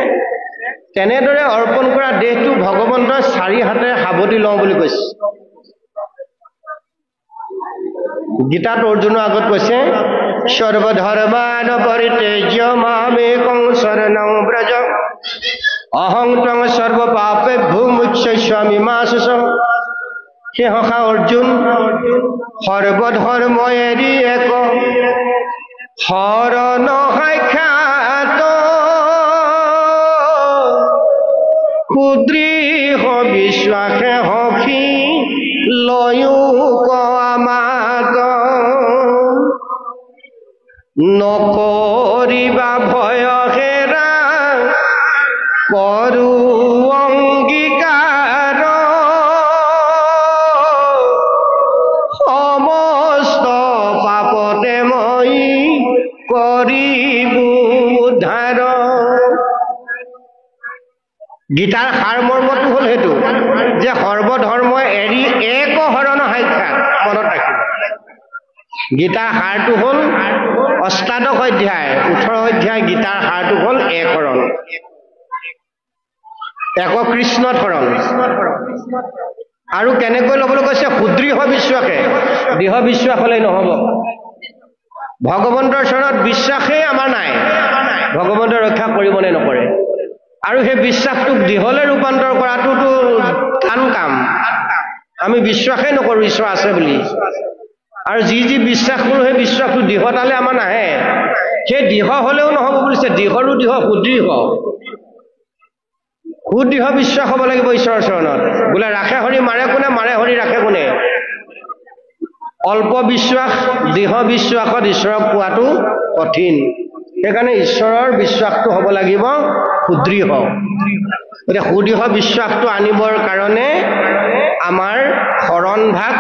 তেনেদৰে অৰ্পণ কৰা দেহটো ভগৱন্তৰ চাৰি হাতে সাৱটি লওঁ বুলি কৈছে গীতাত অৰ্জুনৰ আগত কৈছে সৰ্বধৰ্মান পৰিত্যজ্য মামেকং শৰণং ব্ৰজ অহং ত্বং সৰ্ব পাপেভ্যো মুচ্যস্যামি মা শুচং হে সখা অৰ্জুন সৰ্বধৰ্ম এৰি এক শৰণ সাক্ষাৎ ক্ষুদ্ৰীহ বিশ্বাসে সখী লয়ো আমাক নকৰিবা ভয় হেৰা কৰো অংগীকাৰ সমস্ত পাপতে মই কৰিবো উদ্ধাৰ গীতাৰ সাৰমৰ্মটো হ'ল সেইটো যে সৰ্বধৰ্ম এৰি এক শৰণ সাক্ষাৎ মনত ৰাখিব গীতাৰ সাৰটো হ'ল অষ্টাদশ অধ্যায় 18 অধ্যায় গীতাৰ সাৰটো হ'ল এক শৰণ এক কৃষ্ণ শৰণ আৰু কেনেকৈ ল'বলৈ কৈছে সুদৃঢ় বিশ্বাসে দৃঢ় বিশ্বাস হ'লেই নহ'ব ভগৱন্তৰ চৰণত বিশ্বাসেই আমাৰ নাই ভগৱন্তৰ ৰক্ষা কৰিব নে নকৰে আৰু সেই বিশ্বাসটোক দৃঢ়লৈ ৰূপান্তৰ কৰাটোতো টান কাম আমি বিশ্বাসেই নকৰোঁ ঈশ্বৰ আছে বুলি আৰু যি যি বিশ্বাস কৰোঁ সেই বিশ্বাসটো দৃঢ়তালৈ আমাৰ নাহে সেই দৃঢ় হ'লেও নহ'ব বুলিছে, দৃঢ়ৰো দৃঢ়, সুদৃঢ় বিশ্বাস হ'ব লাগিব ঈশ্বৰৰ চৰণত। বোলে ৰাখে হৰি মাৰে কোনে, মাৰে হৰি ৰাখে কোনে। অল্প বিশ্বাস, দৃঢ় বিশ্বাসত ঈশ্বৰক পোৱাটো কঠিন। সেইকাৰণে ঈশ্বৰৰ বিশ্বাসটো হ'ব লাগিব সুদৃঢ়। গতিকে সুদৃঢ় বিশ্বাসটো আনিবৰ কাৰণে আমাৰ শৰণভাগ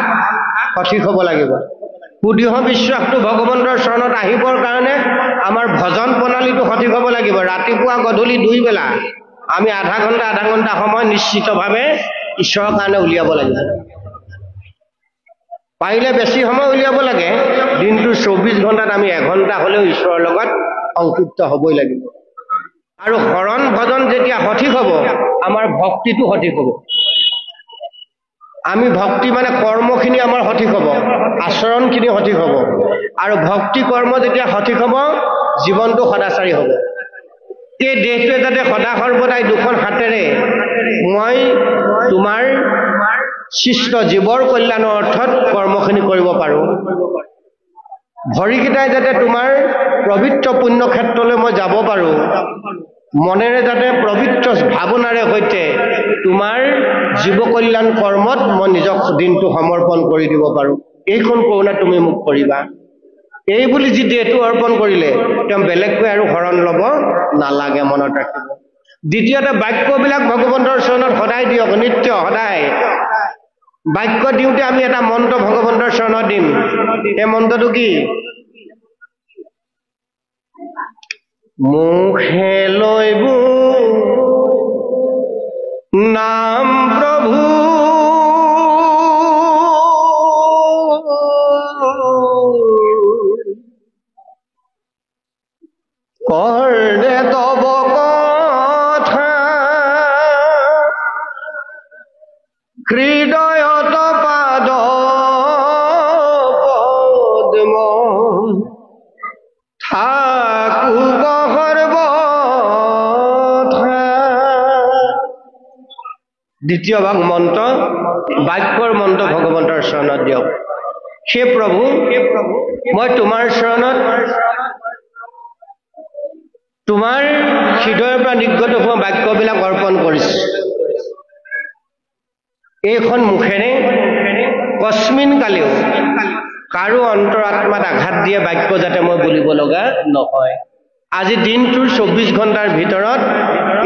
সঠিক হ'ব লাগিব। সুদৃঢ় বিশ্বাসটো ভগৱন্তৰ চৰণত আহিবৰ কাৰণে আমাৰ ভজন প্ৰণালীটো সঠিক হ'ব লাগিব। ৰাতিপুৱা গধূলি 2 বেলা আমি আধা ঘণ্টা সময় নিশ্চিতভাৱে ঈশ্বৰৰ কাৰণে উলিয়াব লাগিব। পাৰিলে বেছি সময় উলিয়াব লাগে। দিনটোৰ 24 ঘণ্টাত আমি 1 ঘণ্টা হ'লেও ঈশ্বৰৰ লগত সংযুক্ত হ'বই লাগিব। আৰু শৰণ ভজন যেতিয়া সঠিক হ'ব, আমাৰ ভক্তিটো সঠিক হ'ব। আমি ভক্তি মানে কৰ্মখিনি আমাৰ সঠিক হ'ব, আচৰণখিনি সঠিক হ'ব। আৰু ভক্তি কৰ্ম যেতিয়া সঠিক হ'ব, জীৱনটো সদাচাৰী হ'ব। এই দেহটোৱে যাতে সদা সৰ্বদাই 2খন হাতেৰে মই তোমাৰ সৃষ্ট জীৱৰ কল্যাণৰ অৰ্থত কৰ্মখিনি কৰিব পাৰোঁ। ভৰিকেইটাই যাতে তোমাৰ পবিত্ৰ পুণ্য ক্ষেত্ৰলৈ মই যাব পাৰোঁ। মনেৰে যাতে পবিত্ৰ ভাৱনাৰে সৈতে তোমাৰ জীৱ কল্যাণ কৰ্মত মই নিজক দিনটো সমৰ্পণ কৰি দিব পাৰোঁ। এইখন কৰোণা তুমি মোক কৰিবা। এই বুলি যি দেহটো অৰ্পণ কৰিলে তেওঁ বেলেগকৈ আৰু শৰণ ল'ব নালাগে, মনত ৰাখিব। দ্বিতীয়তে বাক্যবিলাক ভগৱন্তৰ চৰণত সদায় দিয়ক, নিত্য সদায়। বাক্য দিওঁতে আমি এটা মন্ত্ৰ ভগৱন্তৰ চৰণত দিম। এই মন্ত্ৰটো কি? মুখে লৈব নাম প্ৰভু, কৰ্ণে তব কথা, হৃদয়ত পাদ পদ্ম, থাকুক সৰ্বথা। দ্বিতীয় ভাগ মন্ত্ৰ, বাক্যৰ মন্ত্ৰ ভগৱন্তৰ চৰণত দিয়ক। হে প্ৰভু, মই তোমাৰ চৰণত তোমাৰ হৃদয়ৰ পৰা নিৰ্গত হোৱা বাক্যবিলাক অৰ্পণ কৰিছোঁ। এইখন মুখেৰে কস্মিন কালেও কাৰো অন্তৰাত্মাত আঘাত দিয়ে বাক্য যাতে মই বুলিব লগা নহয়। আজি দিনটোৰ 24 ঘণ্টাৰ ভিতৰত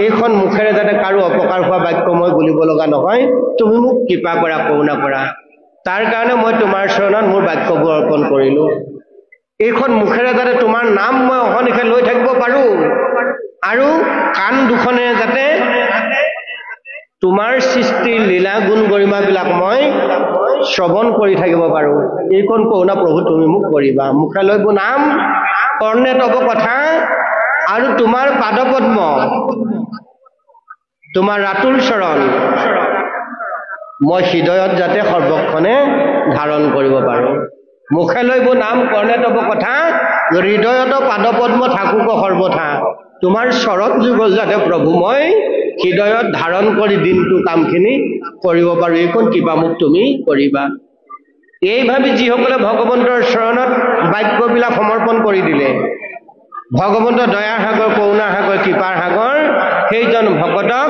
এইখন মুখেৰে যাতে কাৰো অপকাৰ হোৱা বাক্য মই বুলিব লগা নহয়, তুমি মোক কৃপা কৰা, কৰুণা কৰা। তাৰ কাৰণে মই তোমাৰ চৰণত মোৰ বাক্যবোৰ অৰ্পণ কৰিলোঁ। এইখন মুখেৰে যাতে তোমাৰ নাম মই অহৰ্নিশে লৈ থাকিব পাৰোঁ, আৰু কাণ দুখনে যাতে তোমাৰ সৃষ্টিৰ লীলা গুণ গৰিমাবিলাক মই শ্ৰৱণ কৰি থাকিব পাৰোঁ। এইখন কৰুণা প্ৰভু তুমি মোক কৰিবা। মুখে লৈব নাম, কৰ্ণে তব কথা, আৰু তোমাৰ পাদপদ্ম, তোমাৰ ৰাতুল চৰণ মই হৃদয়ত যাতে সৰ্বক্ষণে ধাৰণ কৰিব পাৰোঁ। মুখে লৈব নাম, কৰ্ণে তব কথা, হৃদয়ত পাদপদ্ম, থাকুক সৰ্বথা। তোমাৰ চৰণ যুগল যাতে প্ৰভু মই হৃদয়ত ধাৰণ কৰি দিনটো কামখিনি কৰিব পাৰোঁ। এইখন কিবা মোক তুমি কৰিবা। এই ভাবি যিসকলে ভগৱন্তৰ চৰণত বাক্যবিলাক সমৰ্পণ কৰি দিলে, ভগৱন্তৰ দয়াৰ সাগৰ, কৰুণাৰ সাগৰ, কৃপাৰ সাগৰ সেইজন ভকতক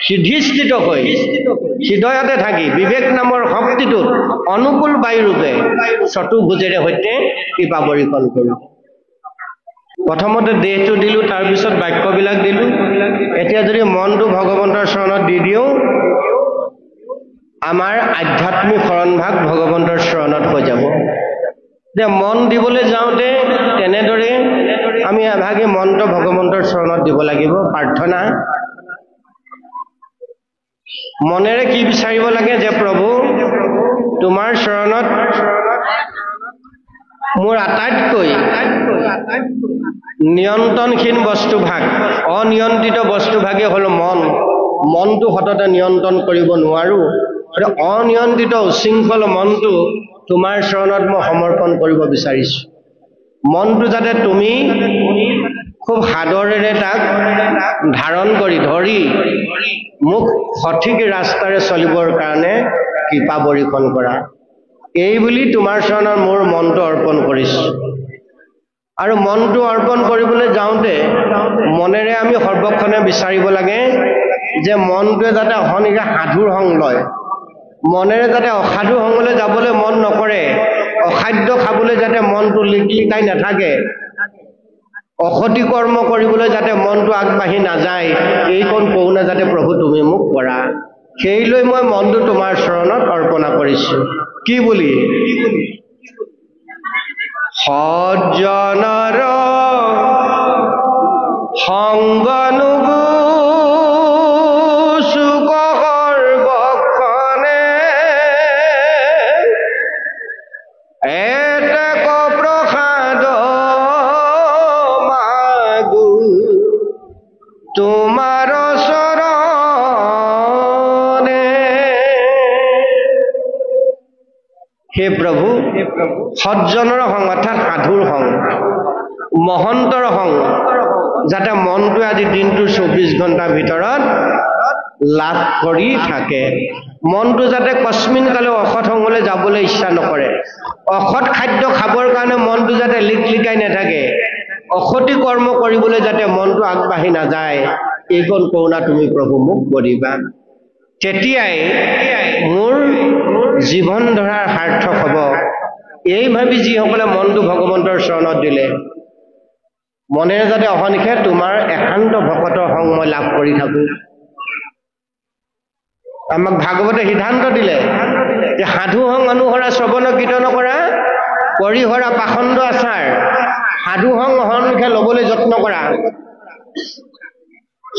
সিদ্ধিস্থিত হৈ হৃদয়তে থাকি বিবেক নামৰ শক্তিটোত অনুকূল বায়ুৰূপে চতুৰ্ভুজেৰে সৈতে কৃপা বৰ্ষণ কৰোঁ। প্ৰথমতে দেহটো দিলোঁ, তাৰপিছত বাক্যবিলাক দিলোঁ। এতিয়া যদি মনটো ভগৱন্তৰ চৰণত দি দিওঁ, আমাৰ আধ্যাত্মিক শৰণভাগ ভগৱন্তৰ চৰণত হৈ যাব। যে মন দিবলৈ যাওঁতে তেনেদৰে আমি এভাগে মন্ত্ৰ ভগৱন্তৰ চৰণত দিব লাগিব। প্ৰাৰ্থনা মনেৰে কি বিচাৰিব লাগে? যে প্ৰভু, তোমাৰ চৰণত মোৰ আটাইতকৈ নিয়ন্ত্ৰণহীন বস্তুভাগ, অনিয়ন্ত্ৰিত বস্তুভাগেই হ'ল মন। মনটো সততে নিয়ন্ত্ৰণ কৰিব নোৱাৰোঁ। অনিয়ন্ত্ৰিত উশৃংখল মনটো তোমাৰ চৰণত মই সমৰ্পণ কৰিব বিচাৰিছোঁ। মনটো যাতে তুমি খুব সাদৰেৰে তাক ধাৰণ কৰি ধৰি মোক সঠিক ৰাস্তাৰে চলিবৰ কাৰণে কৃপা বৰ্ষণ কৰা। এই বুলি তোমাৰ চৰণত মোৰ মনটো অৰ্পণ কৰিছোঁ। আৰু মনটো অৰ্পণ কৰিবলৈ যাওঁতে মনেৰে আমি সৰ্বক্ষণে বিচাৰিব লাগে যে মনটোৱে যাতে অহনিশা সাধুৰ সংগ লয়, মনেৰে যাতে অসাধু সংগলৈ যাবলৈ মন নকৰে, অখাদ্য খাবলৈ যাতে মনটো লিকলিকাই নাথাকে, অসতি কৰ্ম কৰিবলৈ যাতে মনটো আগবাঢ়ি নাযায়, এইকণ কৰোণা যাতে প্ৰভু তুমি মোক কৰা। সেইলৈ মই মনটো তোমাৰ চৰণত অৰ্পণা কৰিছোঁ। কি বুলি? সজ্জনৰ সংগ নুগুচুক সৰ্বক্ষণে, এতেক প্ৰসাদ মাগো তোমাৰ চৰণে। হে প্ৰভু, সজ্জনৰ সংগ অৰ্থাৎ সাধুৰ সংগ, মহন্তৰ সংগ যাতে মনটোৱে আজি দিনটোৰ 24 ঘণ্টাৰ ভিতৰত লাভ কৰি থাকে। মনটো যাতে কস্মিন কালেও অসৎ সংগলৈ যাবলৈ ইচ্ছা নকৰে, অসৎ খাদ্য খাবৰ কাৰণে মনটো যাতে লিকলিকাই নাথাকে, অসতি কৰ্ম কৰিবলৈ যাতে মনটো আগবাঢ়ি নাযায়, এইকণ কৰোণা তুমি প্ৰভু মোক কৰিবা। তেতিয়াই মোৰ জীৱন ধৰাৰ সাৰ্থক হ'ব। এই ভাবি যিসকলে মনটো ভগৱন্তৰ চৰণত দিলে, মনেৰে যাতে অহনিশে তোমাৰ একান্ত ভকতৰ সংগ মই লাভ কৰি থাকোঁ। আমাক ভাগৱতে সিদ্ধান্ত দিলে যে সাধু সংগ অনুসৰা শ্ৰৱণ কীৰ্তন কৰা, পৰিহৰা পাখণ্ড আচাৰ, সাধু সংগ অহনিশে ল'বলৈ যত্ন কৰা,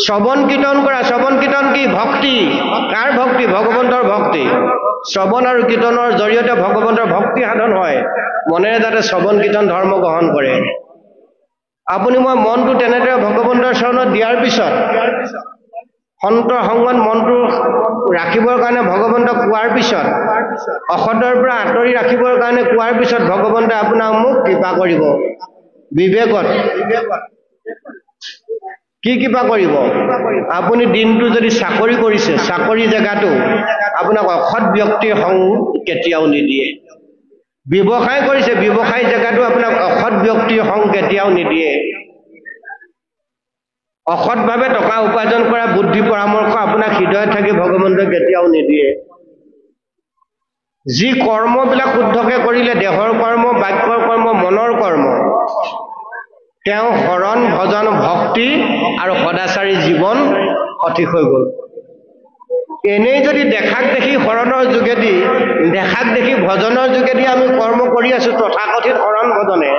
শ্ৰৱণ কীৰ্তন কৰা। শ্ৰৱণ কীৰ্তন কি? ভক্তি। কাৰ ভক্তি? ভগৱন্তৰ ভক্তি। শ্ৰৱণ আৰু কীৰ্তনৰ জৰিয়তে ভগৱন্তৰ ভক্তি সাধন হয়। মনেৰে যাতে শ্ৰৱণ কীৰ্তন ধৰ্ম গ্ৰহণ কৰে। আপুনি মই মনটো তেনেদৰে ভগৱন্তৰ চৰণত দিয়াৰ পিছত, সন্তৰ সংগত মনটো ৰাখিবৰ কাৰণে ভগৱন্তক কোৱাৰ পিছত, অসতৰ পৰা আঁতৰি ৰাখিবৰ কাৰণে কোৱাৰ পিছত ভগৱন্তই আপোনাক মোক কৃপা কৰিব। বিবেকত কি কৃপা কৰিব? আপুনি দিনটো যদি চাকৰি কৰিছে, চাকৰি জেগাটো আপোনাক অসৎ ব্যক্তিৰ সংগ কেতিয়াও নিদিয়ে। ব্যৱসায় কৰিছে, ব্যৱসায় জেগাটো আপোনাক অসৎ ব্যক্তিৰ সংগ কেতিয়াও নিদিয়ে। অসৎভাৱে টকা উপাৰ্জন কৰা বুদ্ধি পৰামৰ্শ আপোনাক হৃদয়ত থাকি ভগৱন্তই কেতিয়াও নিদিয়ে। যি কৰ্মবিলাক শুদ্ধকৈ কৰিলে, দেহৰ কৰ্ম, বাক্যৰ কৰ্ম, মনৰ কৰ্ম, তেওঁ শৰণ ভজন ভক্তি আৰু সদাচাৰী জীৱন সঠিক হৈ গ'ল। এনেই যদি দেখাক দেখি শৰণৰ যোগেদি, দেখাক দেখি ভজনৰ যোগেদি আমি কৰ্ম কৰি আছো তথাকথিত শৰণ ভজনে,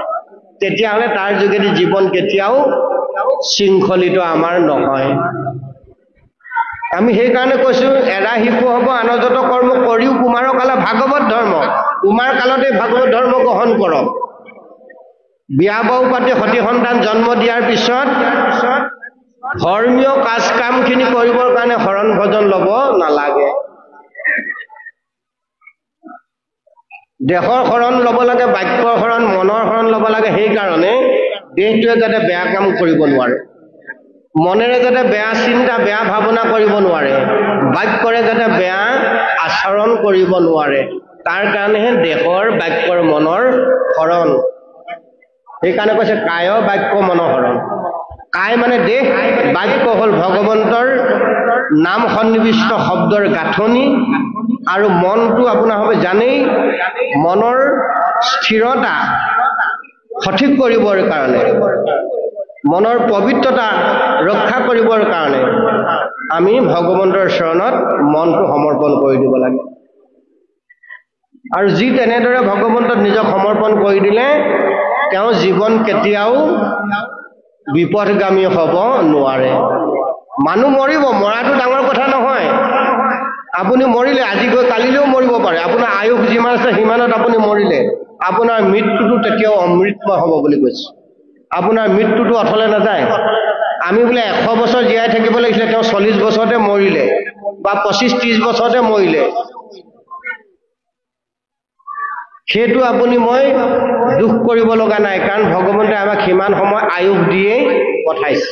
তেতিয়াহ'লে তাৰ যোগেদি জীৱন কেতিয়াও শৃংখলিত আমাৰ নহয়। আমি সেইকাৰণে কৈছো, এৰা শিশু হ'ব আনজত কৰ্ম কৰিও কুমাৰৰ কালত ভাগৱত ধৰ্ম। কুমাৰ কালতে ভাগৱত ধৰ্ম গ্ৰহণ কৰক। বিয়া বাৰু পাতি সতি সন্তান জন্ম দিয়াৰ পিছত ধৰ্মীয় কাজ কামখিনি কৰিবৰ কাৰণে শৰণ ভজন ল'ব নালাগে। দেহৰ শৰণ ল'ব লাগে, বাক্যৰ শৰণ, মনৰ শৰণ ল'ব লাগে। সেইকাৰণে দেহটোৱে যাতে বেয়া কাম কৰিব নোৱাৰে, মনেৰে যাতে বেয়া চিন্তা, বেয়া ভাৱনা কৰিব নোৱাৰে, বাক্যৰে যাতে বেয়া আচৰণ কৰিব নোৱাৰে, তাৰ কাৰণেহে দেহৰ, বাক্যৰ, মনৰ শৰণ। সেইকাৰণে কৈছে কায় বাক্য মনৰ শৰণ। কায় মানে দেহ, বাক্য হ'ল ভগৱন্তৰ নাম সন্নিৱিষ্ট শব্দৰ গাঁথনি, আৰু মনটো আপোনাৰ হবে জানেই, মনৰ স্থিৰতা সঠিক কৰিবৰ কাৰণে, মনৰ পবিত্ৰতা ৰক্ষা কৰিবৰ কাৰণে আমি ভগৱন্তৰ চৰণত মনটো সমৰ্পণ কৰি দিব লাগে। আৰু যি তেনেদৰে ভগৱন্তক নিজক সমৰ্পণ কৰি দিলে, তেওঁ জীৱন কেতিয়াও বিপথগামী হ'ব নোৱাৰে। মানুহ মৰিব, মৰাটো ডাঙৰ কথা নহয়। আপুনি মৰিলে, আজি গৈ কালিলৈও মৰিব পাৰে। আপোনাৰ আয়ুস যিমান আছে সিমানত আপুনি মৰিলে, আপোনাৰ মৃত্যুটো তেতিয়াও অমৃতময় হ'ব বুলি কৈছে। আপোনাৰ মৃত্যুটো অথলে নাযায়। আমি বোলে 100 বছৰ জীয়াই থাকিব লাগিছিলে, তেওঁ 40 বছৰতে মৰিলে, বা 25-30 বছৰতে মৰিলে। সেইটো আপুনি মই দুখ কৰিব লগা নাই, কাৰণ ভগৱন্তই আমাক সিমান সময় আয়ুস দিয়েই পঠাইছে।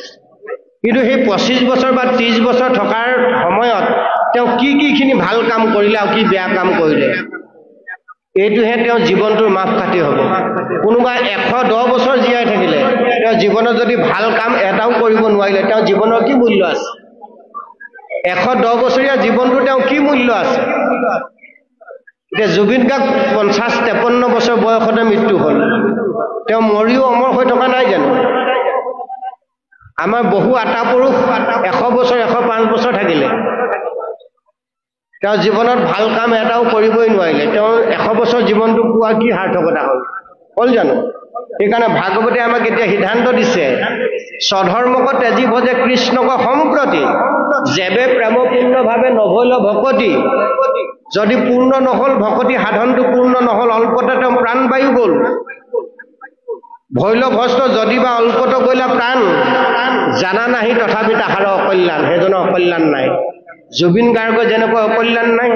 কিন্তু সেই 25 বছৰ বা 30 বছৰ থকাৰ সময়ত তেওঁ কি খিনি ভাল কাম কৰিলে আৰু কি বেয়া কাম কৰিলে, এইটোহে তেওঁৰ জীৱনটোৰ মাপকাঠি হ'ব। কোনোবা 110 বছৰ জীয়াই থাকিলে তেওঁ জীৱনত যদি ভাল কাম এটাও কৰিব নোৱাৰিলে তেওঁৰ জীৱনৰ কি মূল্য আছে? 110 বছৰীয়া জীৱনটো তেওঁ কি মূল্য আছে? এতিয়া জুবিন গাৰ্গ 50-53 বছৰ বয়সতে মৃত্যু হ'ল। তেওঁ মৰিও অমৰ হৈ থকা নাই জানো? আমাৰ বহু আটা পুৰুষ 100 বছৰ 105 বছৰ থাকিলে তেওঁ জীৱনত ভাল কাম এটাও কৰিবই নোৱাৰিলে। তেওঁৰ 100 বছৰ জীৱনটো পোৱা কি সাৰ্থকতা হ'ল জানো? সেইকাৰণে ভাগৱতে আমাক এতিয়া সিদ্ধান্ত দিছে, স্বধৰ্মক তেজি ভজে কৃষ্ণক সম্প্ৰতি যেবে প্ৰেমপূৰ্ণভাৱে নভৈল ভকতি। যদি পূৰ্ণ নহ'ল ভকতি সাধনটো পূৰ্ণ নহ'ল, অল্পতে তেওঁ প্ৰাণবায়ু গ'ল। ভৈল ভস্ত যদি বা অল্পত গ'লা প্ৰাণ, জানা নাহি তথাপি তাহাৰ অকল্যাণ, সেইজনৰ অকল্যাণ নাই। জুবিন গাৰ্গৰ যেনেকুৱা অকল্যাণ নাই।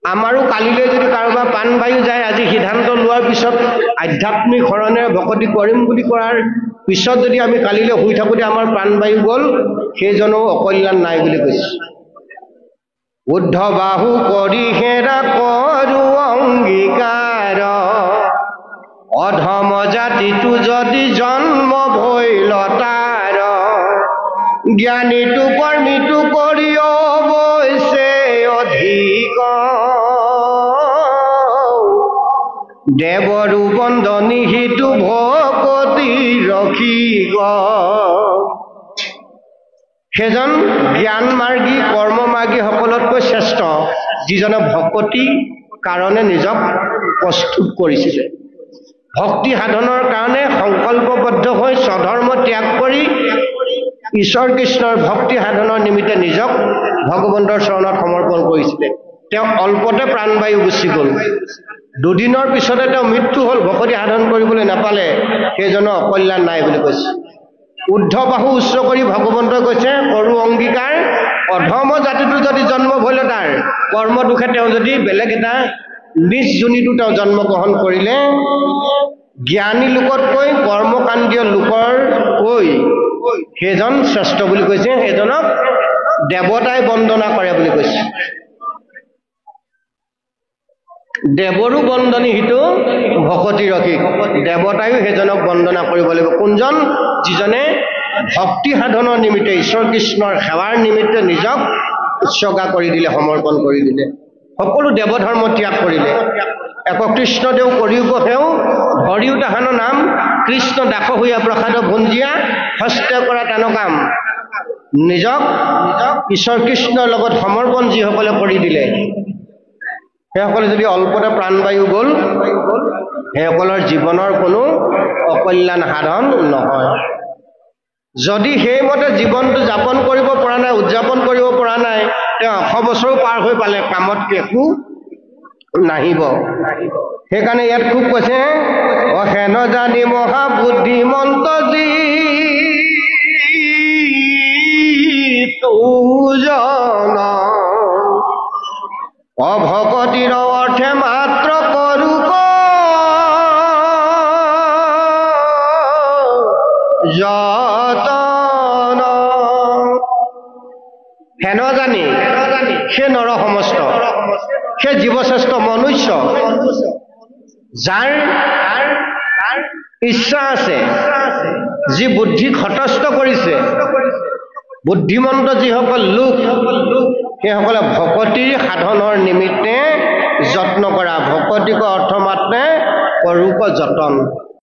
আমাৰো কালিলৈ যদি কাৰোবাৰ প্ৰাণবায়ু যায়, আজি সিদ্ধান্ত লোৱাৰ পিছত আধ্যাত্মিক শৰণেৰে ভকতি কৰিম বুলি কৰাৰ পিছত যদি আমি কালিলৈ শুই থাকোঁতে আমাৰ প্ৰাণবায়ু গ'ল, সেইজনো অকল্যাণ নাই বুলি কৈছে। উদ্ধ বাহু কৰি হেৰা কৰো অংগীকাৰ, অধম জাতিটো যদি জন্ম ভৈল তাৰ, জ্ঞানীটো কৰ্মীটো কৰি অৱশ্যে অধিক, দেৱৰো বন্দনী সিটো ভকতি ৰখিব। সেইজন জ্ঞানমাৰ্গী কৰ্মমাৰ্গী সকলতকৈ শ্ৰেষ্ঠ, যিজনে ভকতি কাৰণে নিজক প্ৰস্তুত কৰিছিলে। ভক্তি সাধনৰ কাৰণে সংকল্পবদ্ধ হৈ স্বধৰ্ম ত্যাগ কৰি ঈশ্বৰ কৃষ্ণৰ ভক্তি সাধনৰ নিমিত্তে নিজক ভগৱন্তৰ চৰণত সমৰ্পণ কৰিছিলে। তেওঁ অল্পতে প্ৰাণবায়ু গুচি গ'ল। দুদিনৰ পিছতে তেওঁ মৃত্যু হ'ল। ভকতি সাধন কৰিবলৈ নাপালে, সেইজনৰ অকল্যাণ নাই বুলি কৈছে। উদ্ধ বাহু উচ্চ কৰি ভগৱন্তই কৈছে কৰো অংগীকাৰ, অধম জাতিটো যদি জন্ম ভৈল তাৰ, কৰ্ম দুখে তেওঁ যদি বেলেগ এটা নিজ যোনিটো তেওঁ জন্মগ্ৰহণ কৰিলে, জ্ঞানী লোকতকৈ কৰ্মকাণ্ডীয় লোকৰকৈ সেইজন শ্ৰেষ্ঠ বুলি কৈছে। সেইজনক দেৱতাই বন্দনা কৰে বুলি কৈছে। দেৱৰো বন্দনী সিটো ভকতি ৰসিক, দেৱতায়ো সেইজনক বন্দনা কৰিব লাগিব। কোনজন? যিজনে ভক্তি সাধনৰ নিমিত্তে ঈশ্বৰ কৃষ্ণৰ সেৱাৰ নিমিত্তে নিজক উৎসৰ্গা কৰি দিলে, সমৰ্পণ কৰি দিলে, সকলো দেৱধৰ্ম ত্যাগ কৰিলে। এক কৃষ্ণদেৱ কৰিও সেও হৰিও তাহানৰ নাম, কৃষ্ণ দাস হৈয়া প্ৰসাদ ভঞ্জিয়া, হস্তে কৰা তান কাম। নিজক ঈশ্বৰ কৃষ্ণৰ লগত সমৰ্পণ যিসকলে কৰি দিলে, সেইসকলে যদি অল্পতে প্ৰাণবায়ু গ'ল, সেইসকলৰ জীৱনৰ কোনো অকল্যাণ সাধন নহয়। যদি সেইমতে জীৱনটো যাপন কৰিব পৰা নাই, উদযাপন কৰিব পৰা নাই, তেওঁ 100 বছৰো পাৰ হৈ পালে, কামত একো নাহিব। সেইকাৰণে ইয়াত খুব কৈছে, অহেন জানি মহা বুদ্ধিমন্ত যি তুজন, অভকতিৰ অৰ্থে মাত্ৰ কৰো যতন। হেন জানি সেই নৰ সমস্ত, সেই জীৱশ্ৰেষ্ঠ মনুষ্য, যাৰ ইচ্ছা আছে, যি বুদ্ধিক হতস্থ কৰিছে, বুদ্ধিমন্ত যিসকল লোক, সেইসকলে ভকতিৰ সাধনৰ নিমিত্তে যত্ন কৰা। ভকতিক অৰ্থ মাত্ৰে কৰূপ যতন।